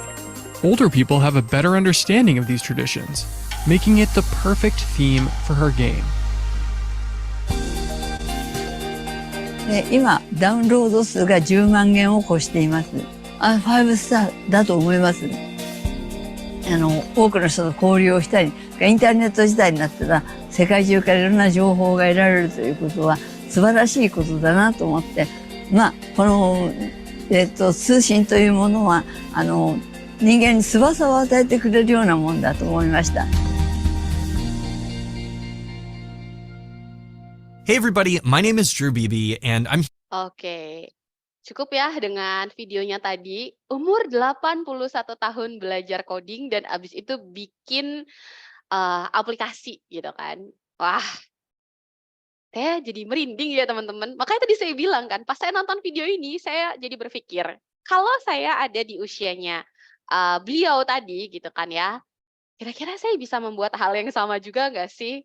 S13: Older people have a better understanding of these traditions, making it the perfect theme for her game.
S14: 今、ダウンロード数が10万件を超しています。5スターだと思います。多くの人と交流をしたり、インターネット時代になったら世界中からいろんな情報が得られるということは素晴らしいことだなと思って、この、通信というものは人間に翼を与えてくれるようなもんだと思いました。
S15: Hey everybody, my name is Drew Beebe and I'm
S3: Oke, cukup ya dengan videonya tadi. Umur 81 tahun belajar coding dan abis itu bikin aplikasi gitu kan. Wah, saya jadi merinding ya teman-teman. Makanya tadi saya bilang kan, pas saya nonton video ini, saya jadi berpikir, kalau saya ada di usianya beliau tadi gitu kan ya, kira-kira saya bisa membuat hal yang sama juga nggak sih?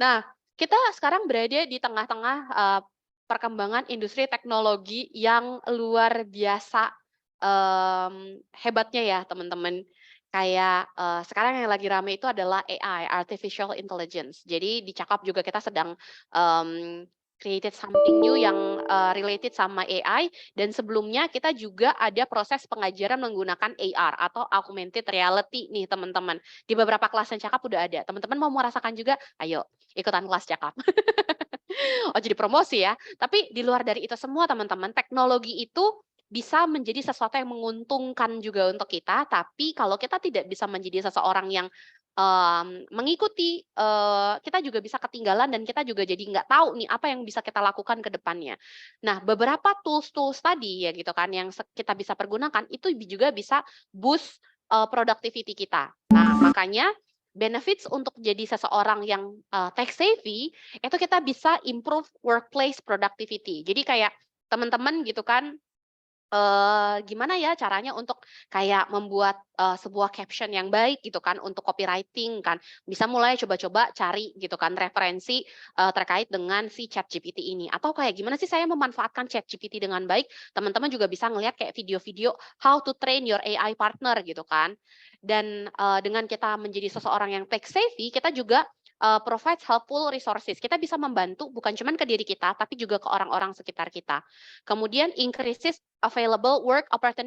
S3: Nah, kita sekarang berada di tengah-tengah perkembangan industri teknologi yang luar biasa hebatnya ya teman-teman. Kayak sekarang yang lagi rame itu adalah AI, Artificial Intelligence. Jadi di Cakap juga kita sedang created something new yang related sama AI. Dan sebelumnya kita juga ada proses pengajaran menggunakan AR atau Augmented Reality nih teman-teman. Di beberapa kelas yang Cakap udah ada. Teman-teman mau merasakan juga? Ayo ikutan kelas Cakap. Oh jadi promosi ya. Tapi di luar dari itu semua teman-teman, teknologi itu bisa menjadi sesuatu yang menguntungkan juga untuk kita. Tapi kalau kita tidak bisa menjadi seseorang yang mengikuti, kita juga bisa ketinggalan dan kita juga jadi nggak tahu nih apa yang bisa kita lakukan ke depannya. Nah, beberapa tools-tools tadi ya gitu kan yang kita bisa pergunakan itu juga bisa boost productivity kita. Nah, makanya benefits untuk jadi seseorang yang tech savvy itu kita bisa improve workplace productivity. Jadi kayak teman-teman gitu kan, gimana ya caranya untuk kayak membuat sebuah caption yang baik gitu kan untuk copywriting kan, bisa mulai coba-coba cari gitu kan referensi terkait dengan si ChatGPT ini, atau kayak gimana sih saya memanfaatkan ChatGPT dengan baik. Teman-teman juga bisa ngelihat kayak video-video how to train your AI partner gitu kan. Dan dengan kita menjadi seseorang yang tech savvy, kita juga provides helpful resources. Kita bisa membantu bukan cuma ke diri kita, tapi juga ke orang-orang sekitar kita. Kemudian increases available work opportunity